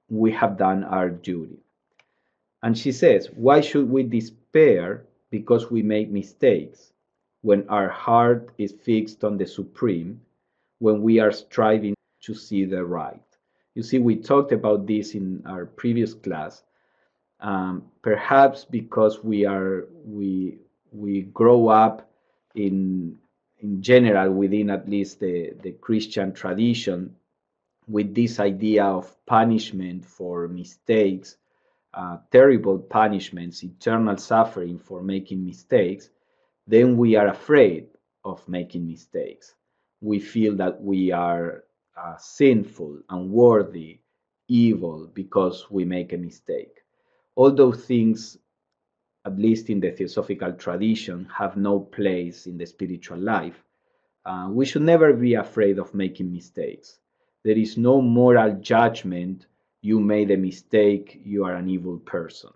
we have done our duty. And she says, why should we despair because we make mistakes when our heart is fixed on the Supreme, when we are striving to see the right? You see, we talked about this in our previous class. Perhaps because we grow up in general within at least the Christian tradition with this idea of punishment for mistakes, terrible punishments, eternal suffering for making mistakes, then we are afraid of making mistakes. We feel that we are sinful, unworthy, evil because we make a mistake. All those things, at least in the Theosophical tradition, have no place in the spiritual life. We should never be afraid of making mistakes. There is no moral judgment. You made a mistake, you are an evil person.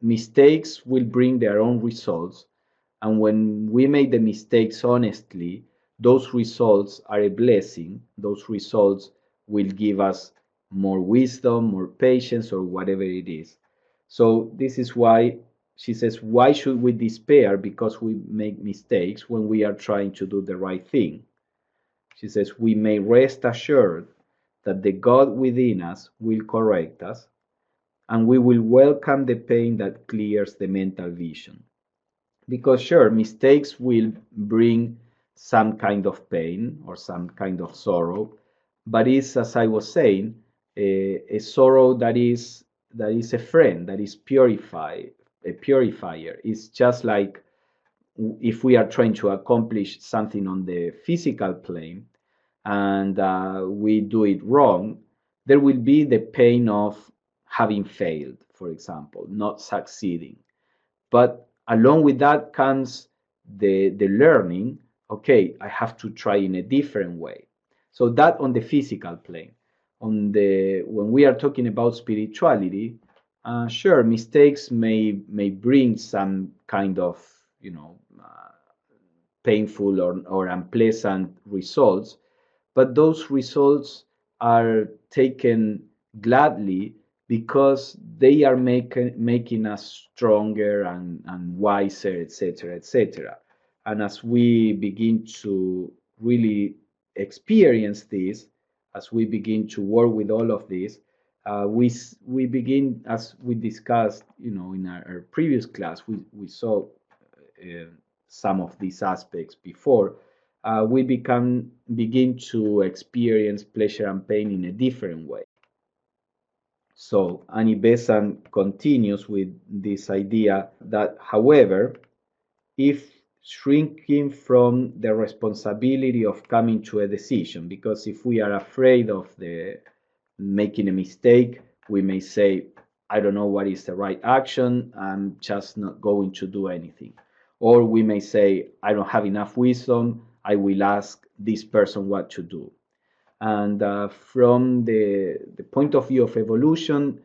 Mistakes will bring their own results, and when we make the mistakes honestly, those results are a blessing. Those results will give us more wisdom, more patience, or whatever it is. So this is why she says, why should we despair because we make mistakes when we are trying to do the right thing? She says, we may rest assured that the God within us will correct us, and we will welcome the pain that clears the mental vision. Because sure, mistakes will bring some kind of pain or some kind of sorrow, but it's, as I was saying, a sorrow that is a friend, that is a purifier. It's just like if we are trying to accomplish something on the physical plane and we do it wrong, there will be the pain of having failed, for example, not succeeding. But along with that comes the learning, okay, I have to try in a different way. So that on the physical plane. When we are talking about spirituality, sure, mistakes may bring some kind of, painful or unpleasant results, but those results are taken gladly because they are making us stronger and wiser, etc., etc. And as we begin to really experience this, as we begin to work with all of this, we begin, as we discussed, in our previous class, we saw uh, some of these aspects before, we begin to experience pleasure and pain in a different way. So Annie Besant continues with this idea that, however, if shrinking from the responsibility of coming to a decision, because if we are afraid of the making a mistake, we may say, I don't know what is the right action, I'm just not going to do anything. Or we may say, I don't have enough wisdom, I will ask this person what to do. And from the point of view of evolution,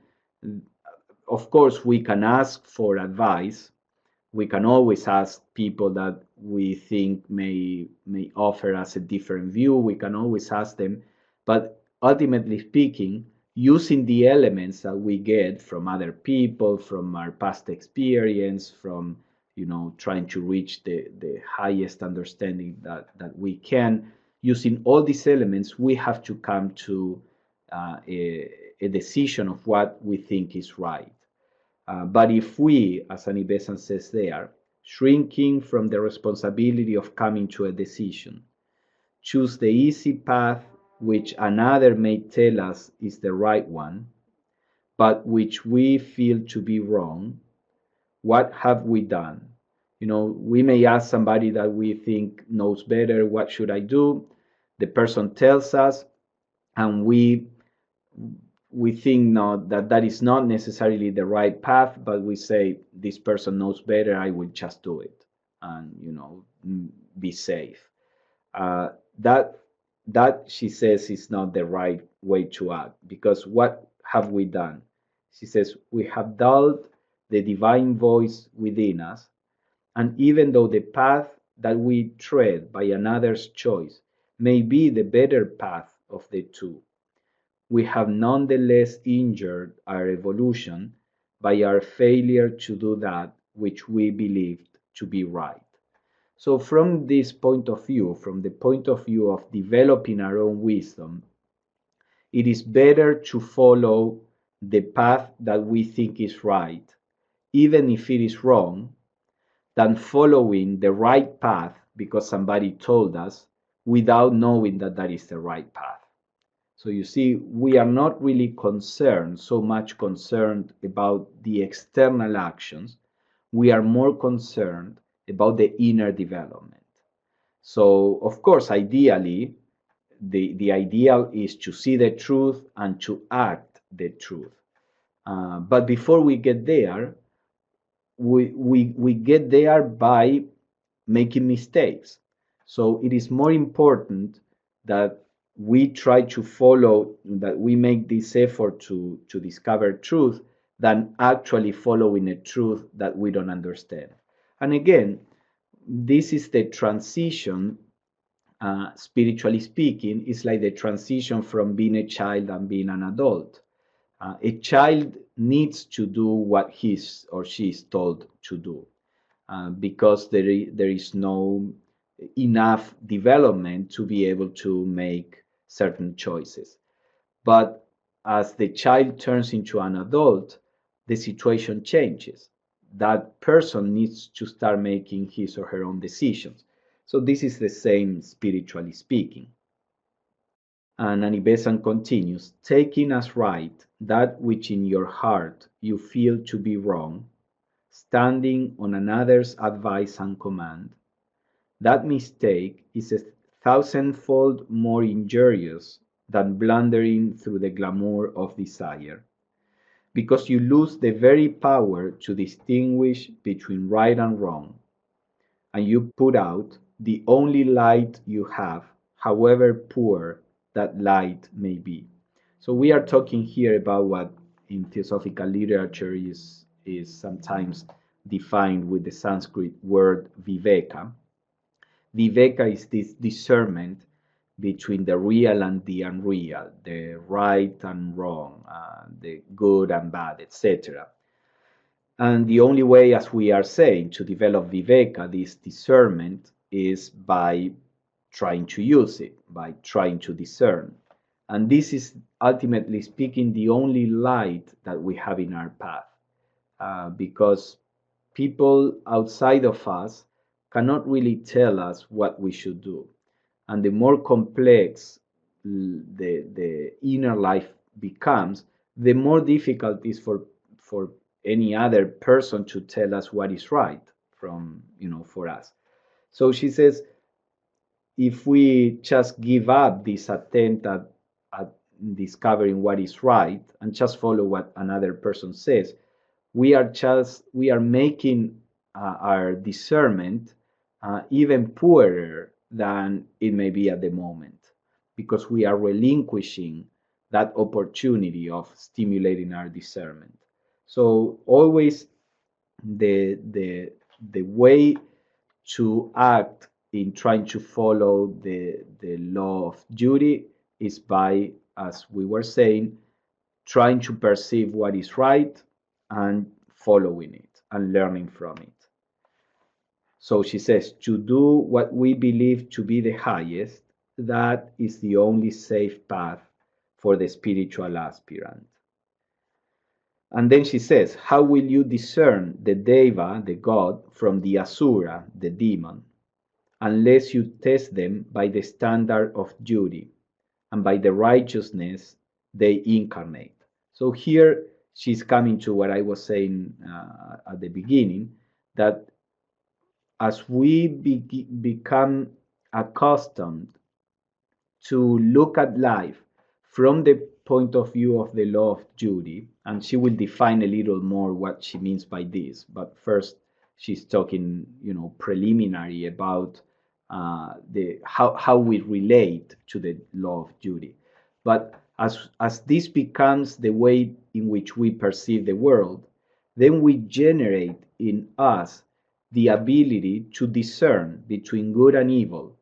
of course, we can ask for advice. We can always ask people that we think may offer us a different view. We can always ask them, but ultimately speaking, using the elements that we get from other people, from our past experience, from trying to reach the highest understanding that we can, using all these elements, we have to come to a decision of what we think is right. But if we, as Annie Besant says there, shrinking from the responsibility of coming to a decision, choose the easy path which another may tell us is the right one, but which we feel to be wrong, what have we done? We may ask somebody that we think knows better, what should I do? The person tells us, and we think not that is not necessarily the right path, but we say this person knows better, I will just do it and be safe. uh, that that she says is not the right way to act, because what have we done? She says we have dulled the divine voice within us, and even though the path that we tread by another's choice may be the better path of the two, we have nonetheless injured our evolution by our failure to do that which we believed to be right. So, from this point of view, from the point of view of developing our own wisdom, it is better to follow the path that we think is right, even if it is wrong, than following the right path because somebody told us without knowing that that is the right path. So you see, we are not really so much concerned about the external actions. We are more concerned about the inner development. So, of course, ideally, the ideal is to see the truth and to act the truth. But before we get there, we get there by making mistakes. So it is more important that we try to follow, that we make this effort to discover truth than actually following a truth that we don't understand. And again, this is the transition, spiritually speaking, is like the transition from being a child and being an adult. A child needs to do what he's or she is told to do, because there is no enough development to be able to make certain choices. But as the child turns into an adult, the situation changes. That person needs to start making his or her own decisions. So this is the same spiritually speaking. And Annie Besant continues, taking as right that which in your heart you feel to be wrong, standing on another's advice and command, that mistake is a thousandfold more injurious than blundering through the glamour of desire, because you lose the very power to distinguish between right and wrong, and you put out the only light you have, however poor that light may be. So we are talking here about what in theosophical literature is sometimes defined with the Sanskrit word viveka. Viveka is this discernment between the real and the unreal, the right and wrong, the good and bad, etc. And the only way, as we are saying, to develop viveka, this discernment, is by trying to use it, by trying to discern. And this is, ultimately speaking, the only light that we have in our path, because people outside of us cannot really tell us what we should do. And the more complex the inner life becomes, the more difficult it is for any other person to tell us what is right from, for us. So she says, if we just give up this attempt at discovering what is right and just follow what another person says, we are making our discernment even poorer than it may be at the moment, because we are relinquishing that opportunity of stimulating our discernment. So always the way to act in trying to follow the law of duty is by, as we were saying, trying to perceive what is right and following it and learning from it. So she says, to do what we believe to be the highest, that is the only safe path for the spiritual aspirant. And then she says, how will you discern the deva, the god, from the asura, the demon, unless you test them by the standard of duty and by the righteousness they incarnate? So here she's coming to what I was saying at the beginning, that as we become accustomed to look at life from the point of view of the law of duty, and she will define a little more what she means by this. But first, she's talking, preliminary about the how we relate to the law of duty. But as this becomes the way in which we perceive the world, then we generate in us the ability to discern between good and evil,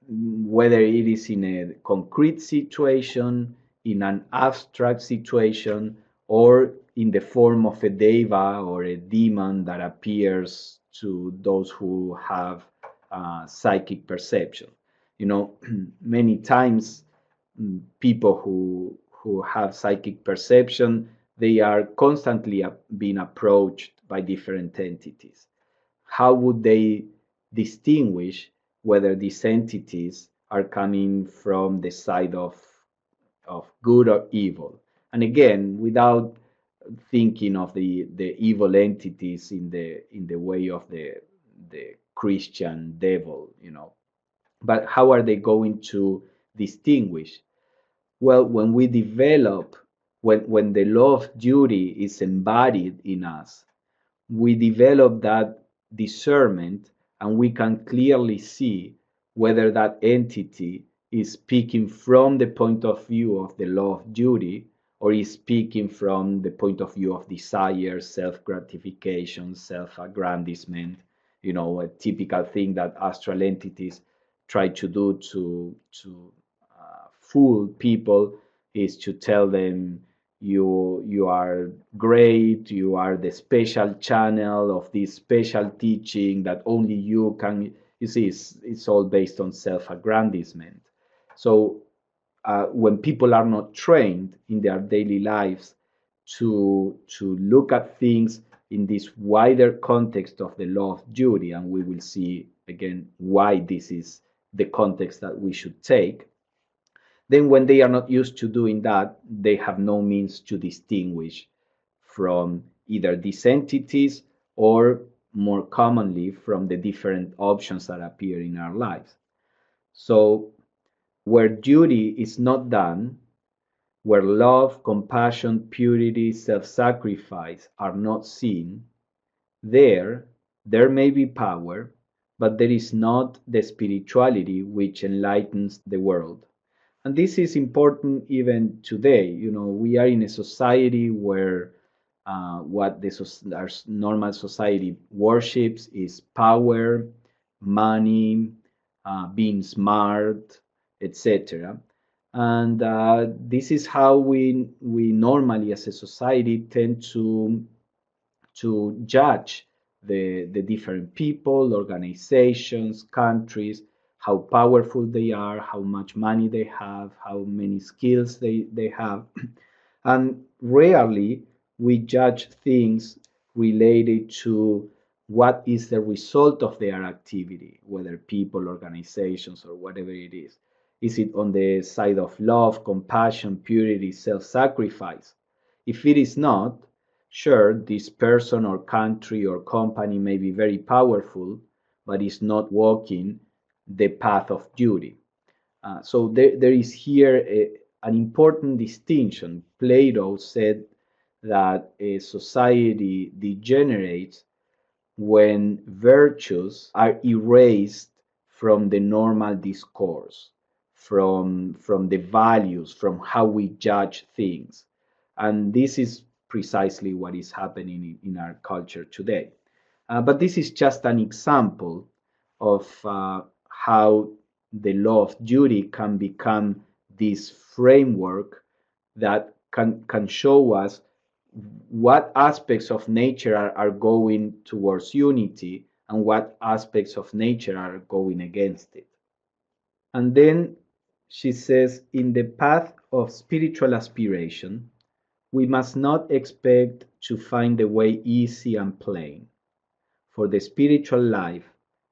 whether it is in a concrete situation, in an abstract situation, or in the form of a deva or a demon that appears to those who have psychic perception. Many times people who have psychic perception, they are constantly being approached by different entities. How would they distinguish whether these entities are coming from the side of good or evil? And again, without thinking of the evil entities in the way of the Christian devil. But how are they going to distinguish? Well, when we develop, when the law of duty is embodied in us, we develop that discernment, and we can clearly see whether that entity is speaking from the point of view of the law of duty, or is speaking from the point of view of desire, self-gratification, self-aggrandizement, a typical thing that astral entities try to do to fool people, is to tell them, you are great, you are the special channel of this special teaching that only you can. You see, it's all based on self-aggrandizement. So when people are not trained in their daily lives to look at things in this wider context of the law of duty, and we will see again why this is the context that we should take, then when they are not used to doing that, they have no means to distinguish from either these entities, or more commonly from the different options that appear in our lives. So Where duty is not done, where love, compassion, purity, self-sacrifice are not seen, there, there may be power, but there is not the spirituality which enlightens the world. And this is important even today. We are in a society where what our normal society worships is power, money, being smart, etc. And this is how we normally, as a society, tend to judge the different people, organizations, countries, how powerful they are, how much money they have, how many skills they have. And rarely we judge things related to what is the result of their activity, whether people, organizations, or whatever it is. Is it on the side of love, compassion, purity, self sacrifice? If it is not, sure, this person or country or company may be very powerful, but is not walking the path of duty. So there is here an important distinction. Plato said that a society degenerates when virtues are erased from the normal discourse, from the values, from how we judge things. And this is precisely what is happening in our culture today. But this is just an example of how the law of duty can become this framework that can show us what aspects of nature are going towards unity and what aspects of nature are going against it. And then she says, in the path of spiritual aspiration, we must not expect to find the way easy and plain, for the spiritual life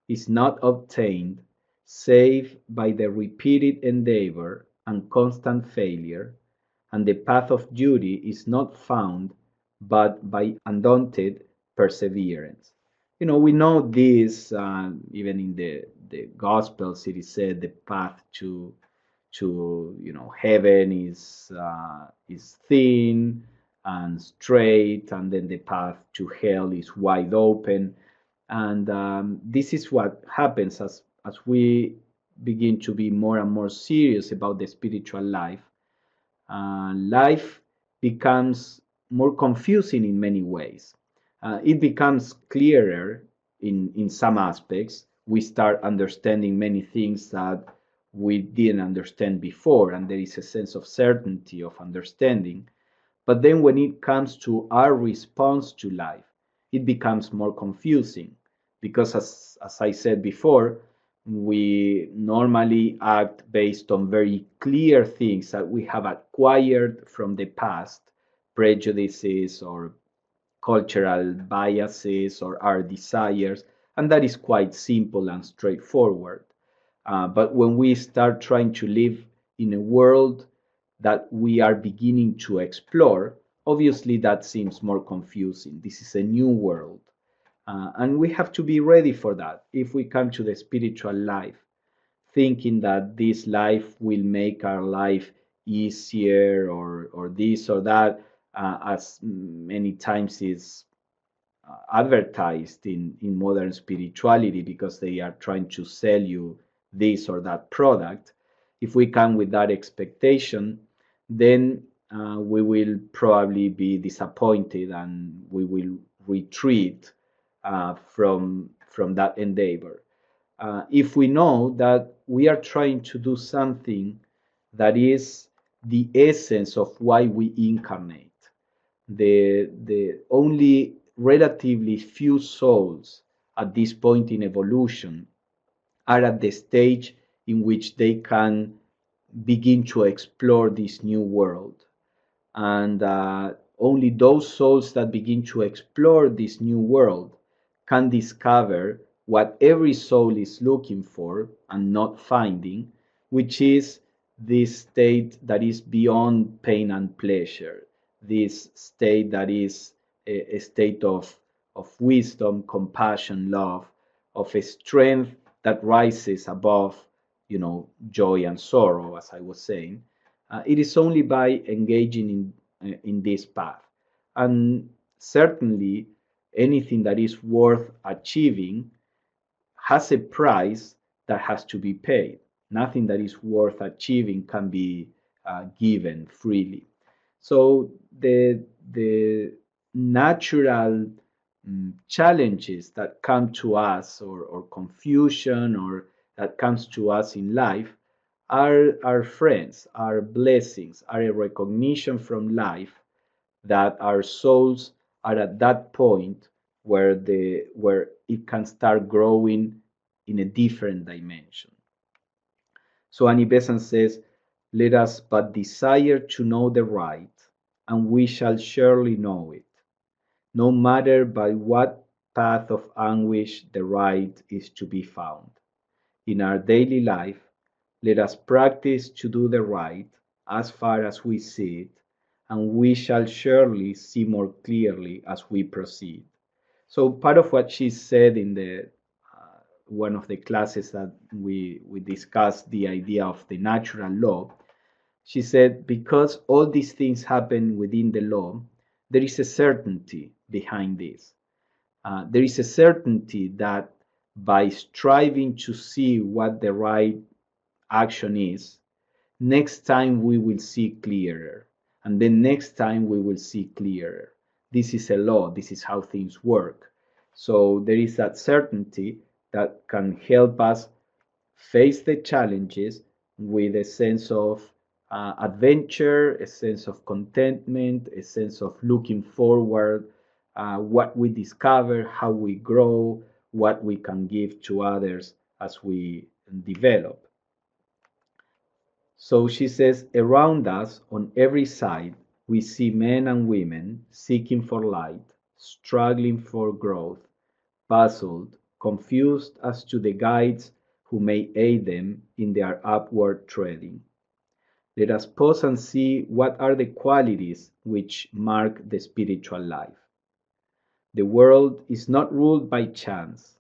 is not obtained save by the repeated endeavor and constant failure, and the path of duty is not found but by undaunted perseverance. We know this, even in the Gospels, it is said the path to heaven is thin and straight, and then the path to hell is wide open. And this is what happens as we begin to be more and more serious about the spiritual life. Life becomes more confusing in many ways. It becomes clearer in some aspects. We start understanding many things that we didn't understand before, and there is a sense of certainty of understanding. But then when it comes to our response to life, it becomes more confusing because, as I said before, we normally act based on very clear things that we have acquired from the past, prejudices or cultural biases or our desires, and that is quite simple and straightforward. But when we start trying to live in a world that we are beginning to explore, obviously that seems more confusing. This is a new world. And we have to be ready for that. If we come to the spiritual life thinking that this life will make our life easier or this or that, as many times is advertised in modern spirituality because they are trying to sell you this or that product, if we come with that expectation, then we will probably be disappointed and we will retreat from that endeavor. If we know that we are trying to do something that is the essence of why we incarnate, the only relatively few souls at this point in evolution are at the stage in which they can begin to explore this new world. And only those souls that begin to explore this new world can discover what every soul is looking for and not finding, which is this state that is beyond pain and pleasure, this state that is a state of wisdom, compassion, love, of a strength that rises above joy and sorrow, as I was saying. It is only by engaging in this path. And certainly, anything that is worth achieving has a price that has to be paid. Nothing that is worth achieving can be given freely. So the natural challenges that come to us, or confusion, or that comes to us in life, are our friends, are blessings, are a recognition from life that our souls are at that point where it can start growing in a different dimension. So Annie Besant says, "Let us but desire to know the right, and we shall surely know it, no matter by what path of anguish the right is to be found. In our daily life, let us practice to do the right as far as we see it, and we shall surely see more clearly as we proceed." So part of what she said in the one of the classes that we discussed the idea of the natural law, she said, because all these things happen within the law, there is a certainty behind this. There is a certainty that by striving to see what the right action is, next time we will see clearer. And then next time we will see clearer. This is a law. This is how things work. So there is that certainty that can help us face the challenges with a sense of adventure, a sense of contentment, a sense of looking forward, what we discover, how we grow, what we can give to others as we develop. So she says, around us on every side, we see men and women seeking for light, struggling for growth, puzzled, confused as to the guides who may aid them in their upward treading. Let us pause and see what are the qualities which mark the spiritual life. The world is not ruled by chance.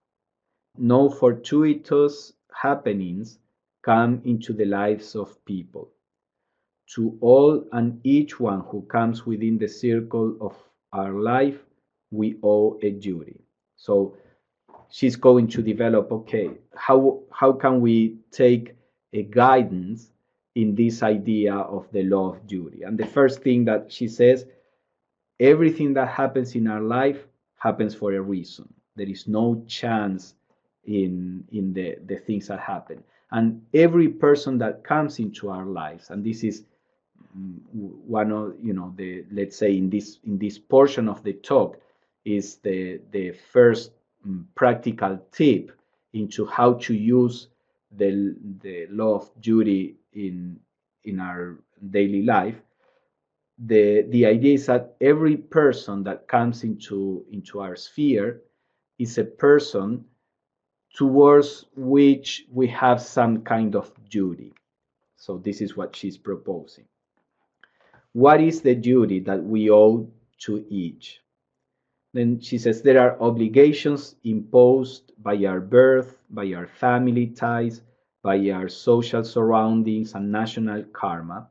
No fortuitous happenings come into the lives of people. To all and each one who comes within the circle of our life, we owe a duty. So she's going to develop, okay, how can we take a guidance in this idea of the law of duty? And the first thing that she says, everything that happens in our life happens for a reason. There is no chance in the things that happen. And every person that comes into our lives, and this is one of the, let's say, in this portion of the talk, is the first practical tip into how to use the law of duty in our daily life. The idea is that every person that comes into our sphere is a person towards which we have some kind of duty. So this is what she's proposing. What is the duty that we owe to each? Then she says there are obligations imposed by our birth, by our family ties, by our social surroundings and national karma.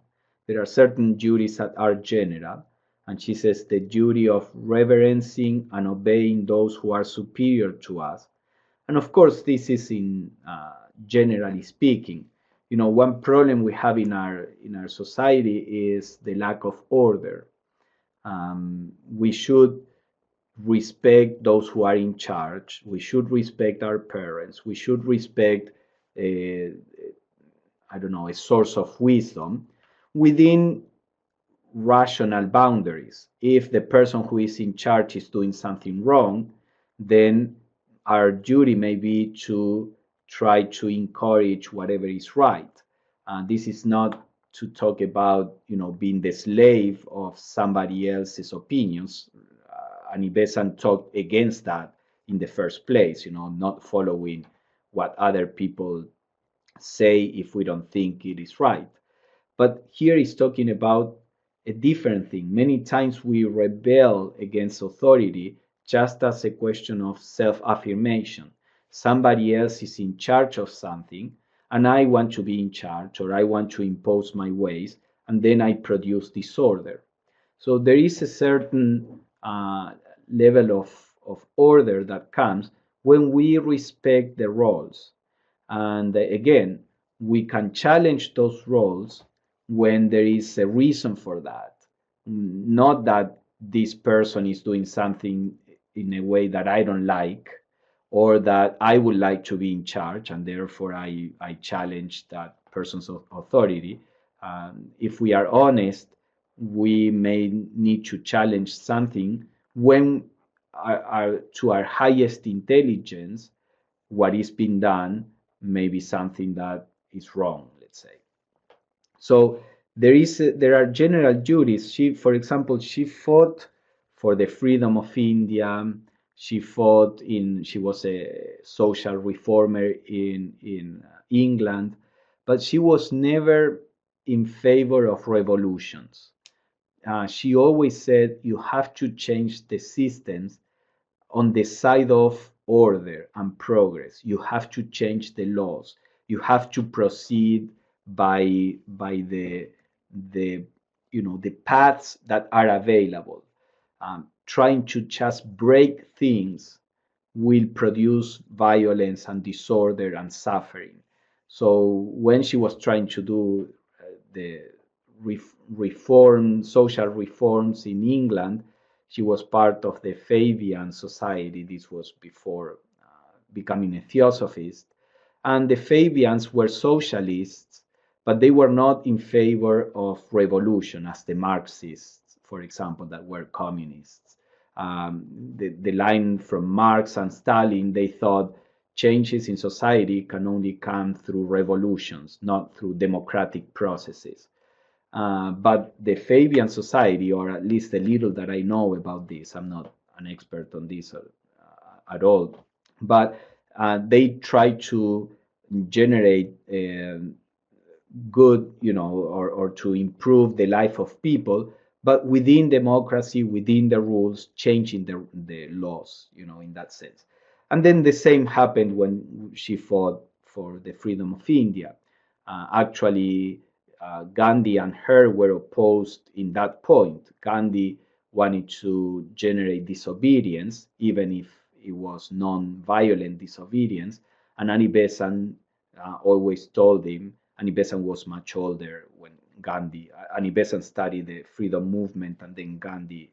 There are certain duties that are general. And she says the duty of reverencing and obeying those who are superior to us. And of course, this is in generally speaking. One problem we have in our society is the lack of order. We should respect those who are in charge. We should respect our parents. We should respect, I don't know, a source of wisdom within rational boundaries. If the person who is in charge is doing something wrong, then our duty may be to try to encourage whatever is right. This is not to talk about, being the slave of somebody else's opinions. Annie Besant talked against that in the first place, not following what other people say if we don't think it is right. But here he's talking about a different thing. Many times we rebel against authority just as a question of self affirmation. Somebody else is in charge of something, and I want to be in charge, or I want to impose my ways, and then I produce disorder. So there is a certain level of order that comes when we respect the roles. And again, we can challenge those roles when there is a reason for that. Not that this person is doing something in a way that I don't like, or that I would like to be in charge, and therefore I challenge that person's authority. If we are honest, we may need to challenge something when to our highest intelligence, what is being done may be something that is wrong, let's say. So there are general duties. She, for example, she fought for the freedom of India. She was a social reformer in England, but she was never in favor of revolutions. She always said you have to change the systems on the side of order and progress. You have to change the laws. You have to proceed by the the paths that are available. Trying to just break things will produce violence and disorder and suffering. So when she was trying to do the social reforms in England, she was part of the Fabian Society. This was before becoming a theosophist. And the Fabians were socialists, but they were not in favor of revolution as the Marxists, for example, that were communists. The line from Marx and Stalin, they thought changes in society can only come through revolutions, not through democratic processes. But the Fabian Society, or at least the little that I know about this, I'm not an expert on this at all, but they try to generate good, or to improve the life of people, but within democracy, within the rules, changing the laws, in that sense. And then the same happened when she fought for the freedom of India. Actually, Gandhi and her were opposed in that point. Gandhi wanted to generate disobedience, even if it was non-violent disobedience, and Annie Besant always told him. Annie Besant was much older when Annie Besant studied the freedom movement, and then Gandhi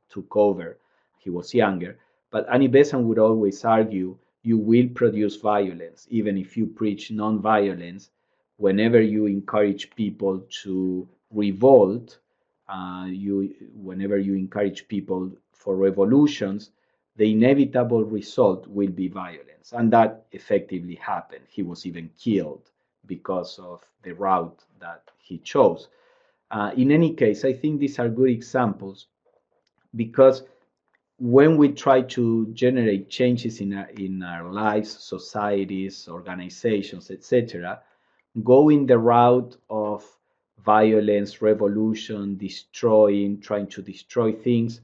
took over. He was younger. But Annie Besant would always argue, you will produce violence, even if you preach non-violence. Whenever you encourage people to revolt, whenever you encourage people for revolutions, the inevitable result will be violence. And that effectively happened. He was even killed because of the route that he chose. In any case, I think these are good examples, because when we try to generate changes in our lives, societies, organizations, etc., going the route of violence, revolution, trying to destroy things,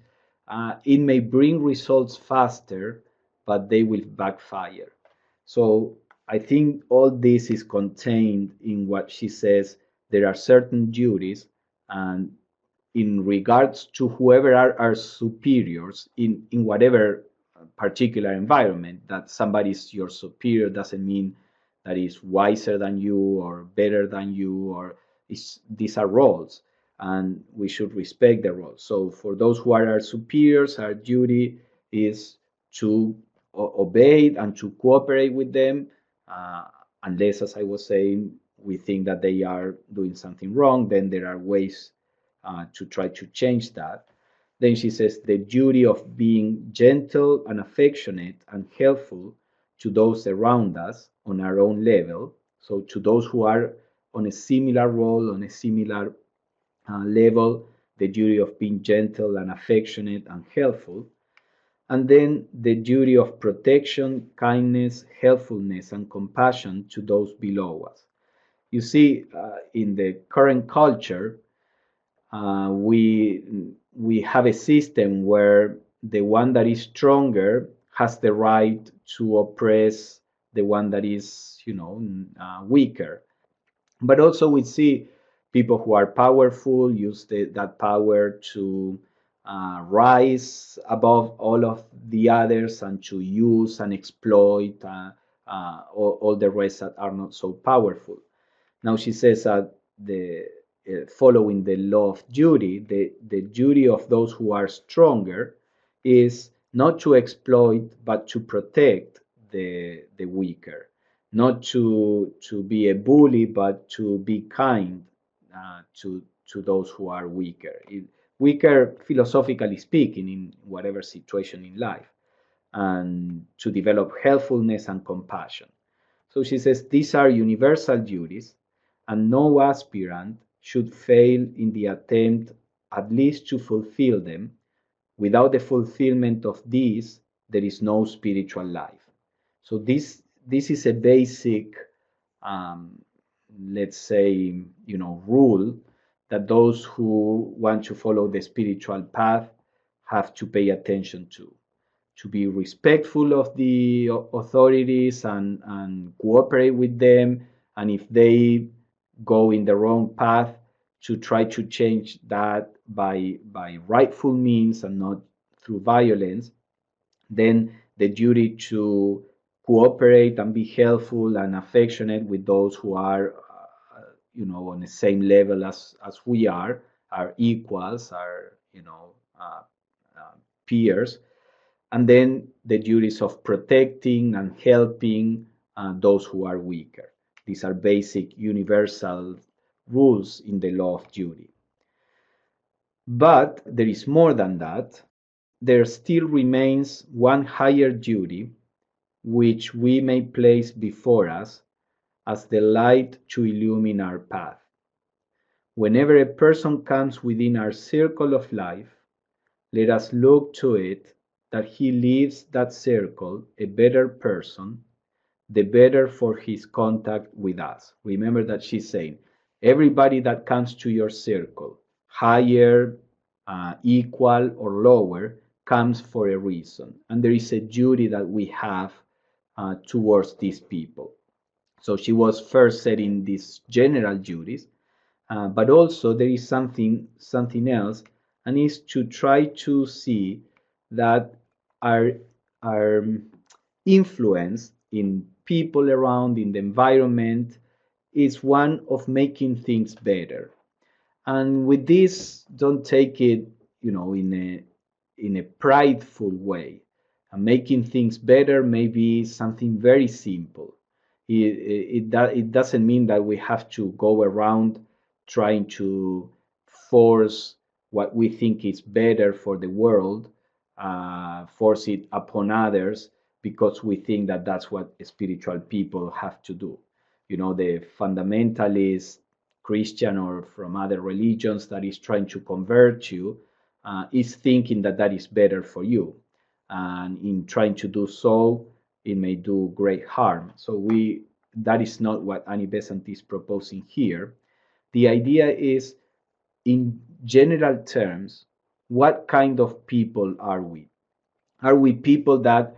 it may bring results faster, but they will backfire. So I think all this is contained in what she says. There are certain duties, and in regards to whoever are our superiors in whatever particular environment, that somebody is your superior doesn't mean that is wiser than you or better than you, or these are roles, and we should respect the roles. So for those who are our superiors, our duty is to obey and to cooperate with them, uh, unless, as I was saying, we think that they are doing something wrong. Then there are ways to try to change that. Then she says the duty of being gentle and affectionate and helpful to those around us on our own level. So to those who are on a similar role, on a similar level, the duty of being gentle and affectionate and helpful. And then the duty of protection, kindness, helpfulness, and compassion to those below us. You see, in the current culture, we have a system where the one that is stronger has the right to oppress the one that is, weaker. But also we see people who are powerful use that power to rise above all of the others and to use and exploit all the rest that are not so powerful. Now she says that the following the law of duty, the duty of those who are stronger is not to exploit but to protect the weaker, not to be a bully but to be kind to those who are weaker. Weaker philosophically speaking in whatever situation in life, and to develop helpfulness and compassion. So she says these are universal duties, and no aspirant should fail in the attempt at least to fulfill them. Without the fulfillment of these, there is no spiritual life. So this is a basic, um, let's say, rule that those who want to follow the spiritual path have to pay attention to be respectful of the authorities and cooperate with them. And if they go in the wrong path, to try to change that by rightful means and not through violence. Then the duty to cooperate and be helpful and affectionate with those who are, on the same level as we are equals, are, uh, peers. And then the duties of protecting and helping those who are weaker. These are basic universal rules in the law of duty. But there is more than that. There still remains one higher duty which we may place before us as the light to illumine our path. Whenever a person comes within our circle of life, let us look to it that he leaves that circle a better person, the better for his contact with us. Remember that she's saying, everybody that comes to your circle, higher, equal, or lower, comes for a reason. And there is a duty that we have towards these people. So she was first setting these general duties, but also there is something else, and is to try to see that our our influence in people around in the environment is one of making things better. And with this, don't take it, in a prideful way. And making things better may be something very simple. It doesn't mean that we have to go around trying to force what we think is better for the world, force it upon others because we think that that's what spiritual people have to do. The fundamentalist Christian or from other religions that is trying to convert you is thinking that that is better for you. And in trying to do so, it may do great harm. So that is not what Annie Besant is proposing here. The idea is, in general terms, what kind of people are we? Are we people that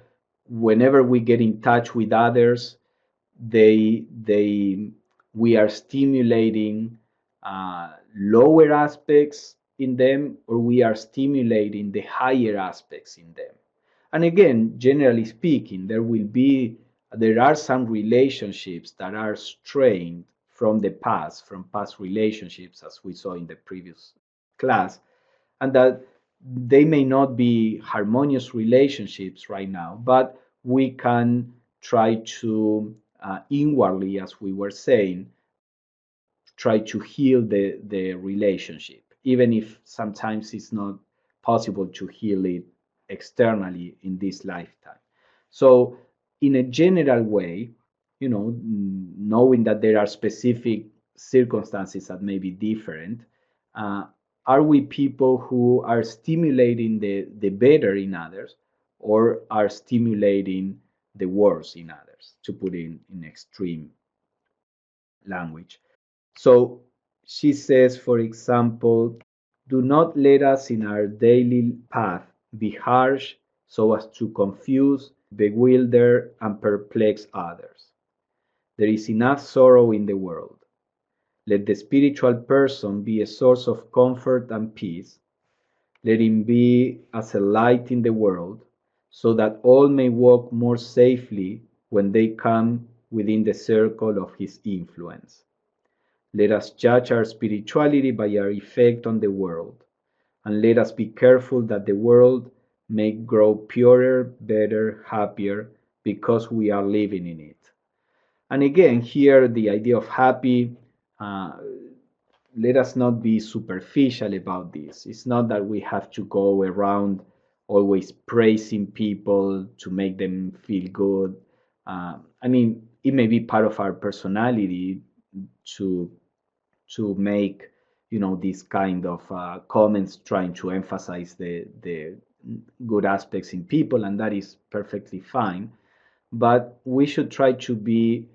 whenever we get in touch with others, they we are stimulating lower aspects in them, or we are stimulating the higher aspects in them? And again, generally speaking, there are some relationships that are strained from the past, from past relationships, as we saw in the previous class, and that they may not be harmonious relationships right now, but we can try to inwardly, as we were saying, try to heal the relationship, even if sometimes it's not possible to heal it externally in this lifetime. So, in a general way, knowing that there are specific circumstances that may be different, uh, are we people who are stimulating the better in others, or are stimulating the worse in others, to put in extreme language? So she says, for example, do not let us in our daily path be harsh so as to confuse, bewilder, and perplex others. There is enough sorrow in the world. Let the spiritual person be a source of comfort and peace. Let him be as a light in the world, so that all may walk more safely when they come within the circle of his influence. Let us judge our spirituality by our effect on the world, and let us be careful that the world may grow purer, better, happier, because we are living in it. And again, here the idea of happy, uh, let us not be superficial about this. It's not that we have to go around always praising people to make them feel good. I mean, it may be part of our personality to make these kind of comments trying to emphasize the good aspects in people, and that is perfectly fine. But we should try to be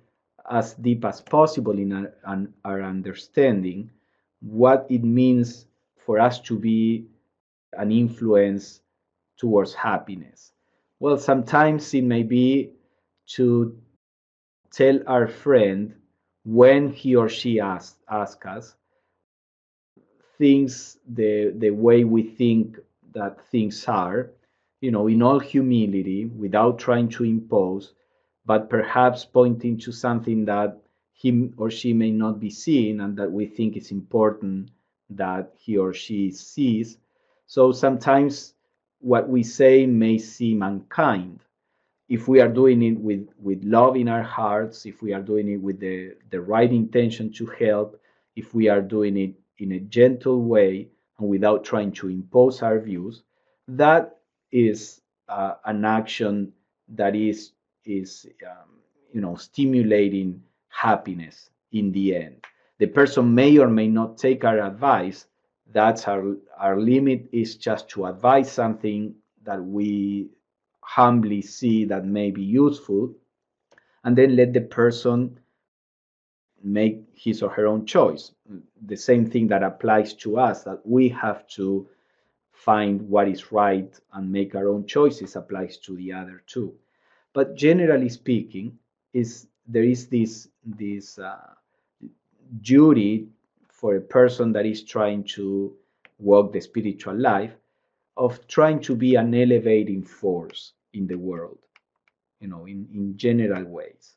as deep as possible in our understanding what it means for us to be an influence towards happiness. Well, sometimes it may be to tell our friend when he or she asks us things the way we think that things are, in all humility, without trying to impose, but perhaps pointing to something that he or she may not be seeing and that we think is important that he or she sees. So sometimes what we say may seem unkind, if we are doing it with love in our hearts, if we are doing it with the right intention to help, if we are doing it in a gentle way and without trying to impose our views, that is an action that is stimulating happiness in the end. The person may or may not take our advice. That's our limit, is just to advise something that we humbly see that may be useful, and then let the person make his or her own choice. The same thing that applies to us, that we have to find what is right and make our own choices, applies to the other too. But generally speaking, there is this duty for a person that is trying to walk the spiritual life, of trying to be an elevating force in the world, in general ways.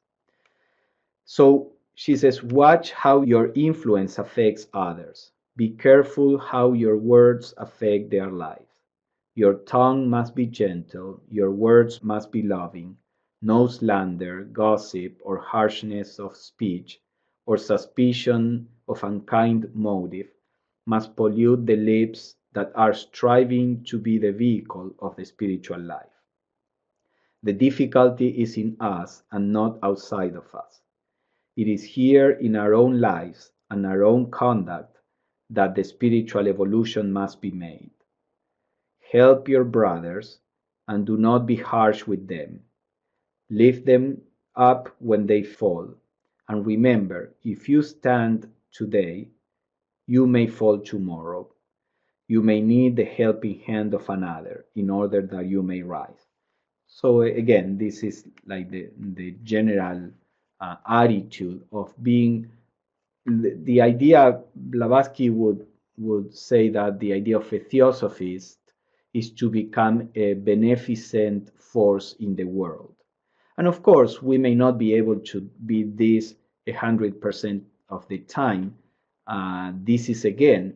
So she says, watch how your influence affects others. Be careful how your words affect their lives. Your tongue must be gentle, your words must be loving. No slander, gossip, or harshness of speech, or suspicion of unkind motive must pollute the lips that are striving to be the vehicle of the spiritual life. The difficulty is in us and not outside of us. It is here in our own lives and our own conduct that the spiritual evolution must be made. Help your brothers and do not be harsh with them. Lift them up when they fall. And remember, if you stand today, you may fall tomorrow. You may need the helping hand of another in order that you may rise. So again, this is like the general attitude of being the idea. Blavatsky would say that the idea of a theosophist is to become a beneficent force in the world. And of course, we may not be able to be this 100% of the time. This is again,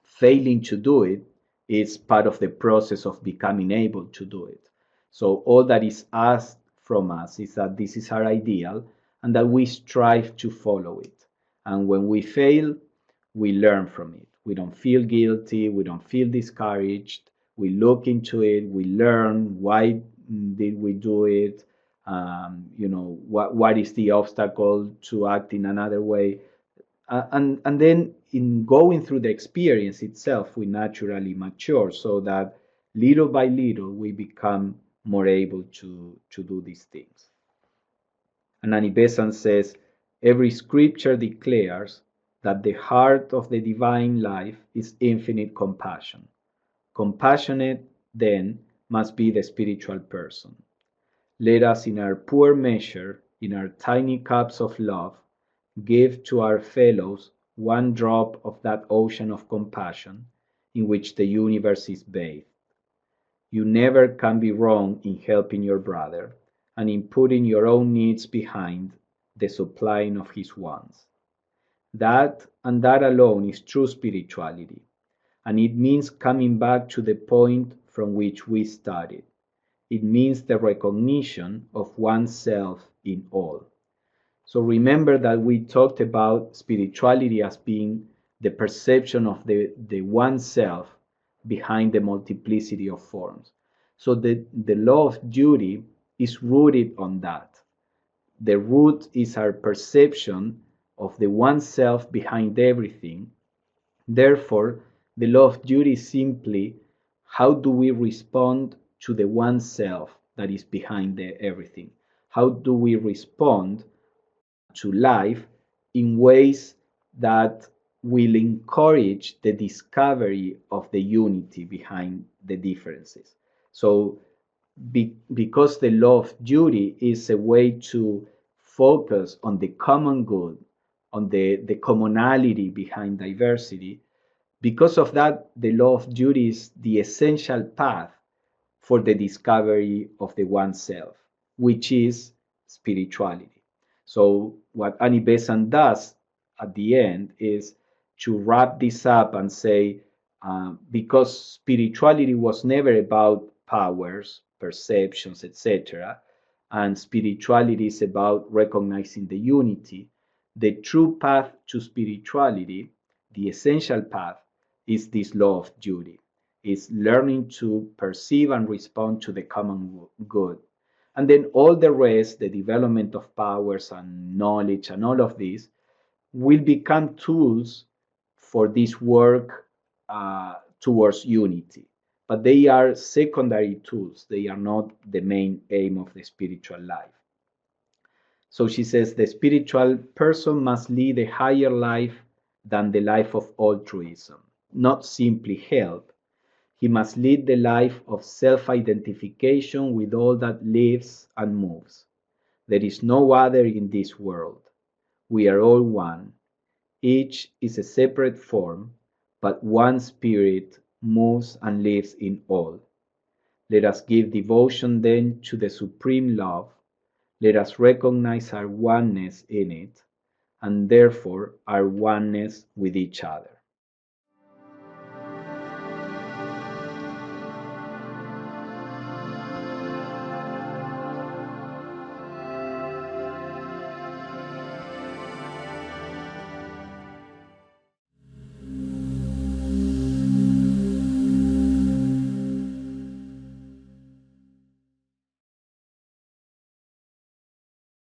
failing to do it is part of the process of becoming able to do it. So all that is asked from us is that this is our ideal and that we strive to follow it. And when we fail, we learn from it. We don't feel guilty, we don't feel discouraged. We look into it, we learn why did we do it, what is the obstacle to act in another way. And then in going through the experience itself, we naturally mature, so that little by little we become more able to do these things. And Annie Besant says, every scripture declares that the heart of the divine life is infinite compassion. Compassionate, then, must be the spiritual person. Let us, in our poor measure, in our tiny cups of love, give to our fellows one drop of that ocean of compassion in which the universe is bathed. You never can be wrong in helping your brother and in putting your own needs behind the supplying of his wants. That and that alone is true spirituality, and it means coming back to the point from which we started. It means the recognition of oneself in all. So remember that we talked about spirituality as being the perception of the oneself behind the multiplicity of forms. So the law of duty is rooted on that. The root is our perception of the oneself behind everything. Therefore, the law of duty is simply how do we respond to the oneself that is behind everything? How do we respond to life in ways that will encourage the discovery of the unity behind the differences? So, because the law of duty is a way to focus on the common good, on the commonality behind diversity, because of that, the law of duty is the essential path for the discovery of the oneself, which is spirituality. So, what Annie Besant does at the end is to wrap this up and say, because spirituality was never about powers, perceptions, etc., and spirituality is about recognizing the unity, the true path to spirituality, the essential path, is this law of duty, is learning to perceive and respond to the common good. And then all the rest, the development of powers and knowledge and all of this, will become tools for this work towards unity. But they are secondary tools, they are not the main aim of the spiritual life. So she says the spiritual person must lead a higher life than the life of altruism, not simply help. He must lead the life of self-identification with all that lives and moves. There is no other in this world. We are all one. Each is a separate form, but one spirit moves and lives in all. Let us give devotion then to the supreme love. Let us recognize our oneness in it, and therefore our oneness with each other.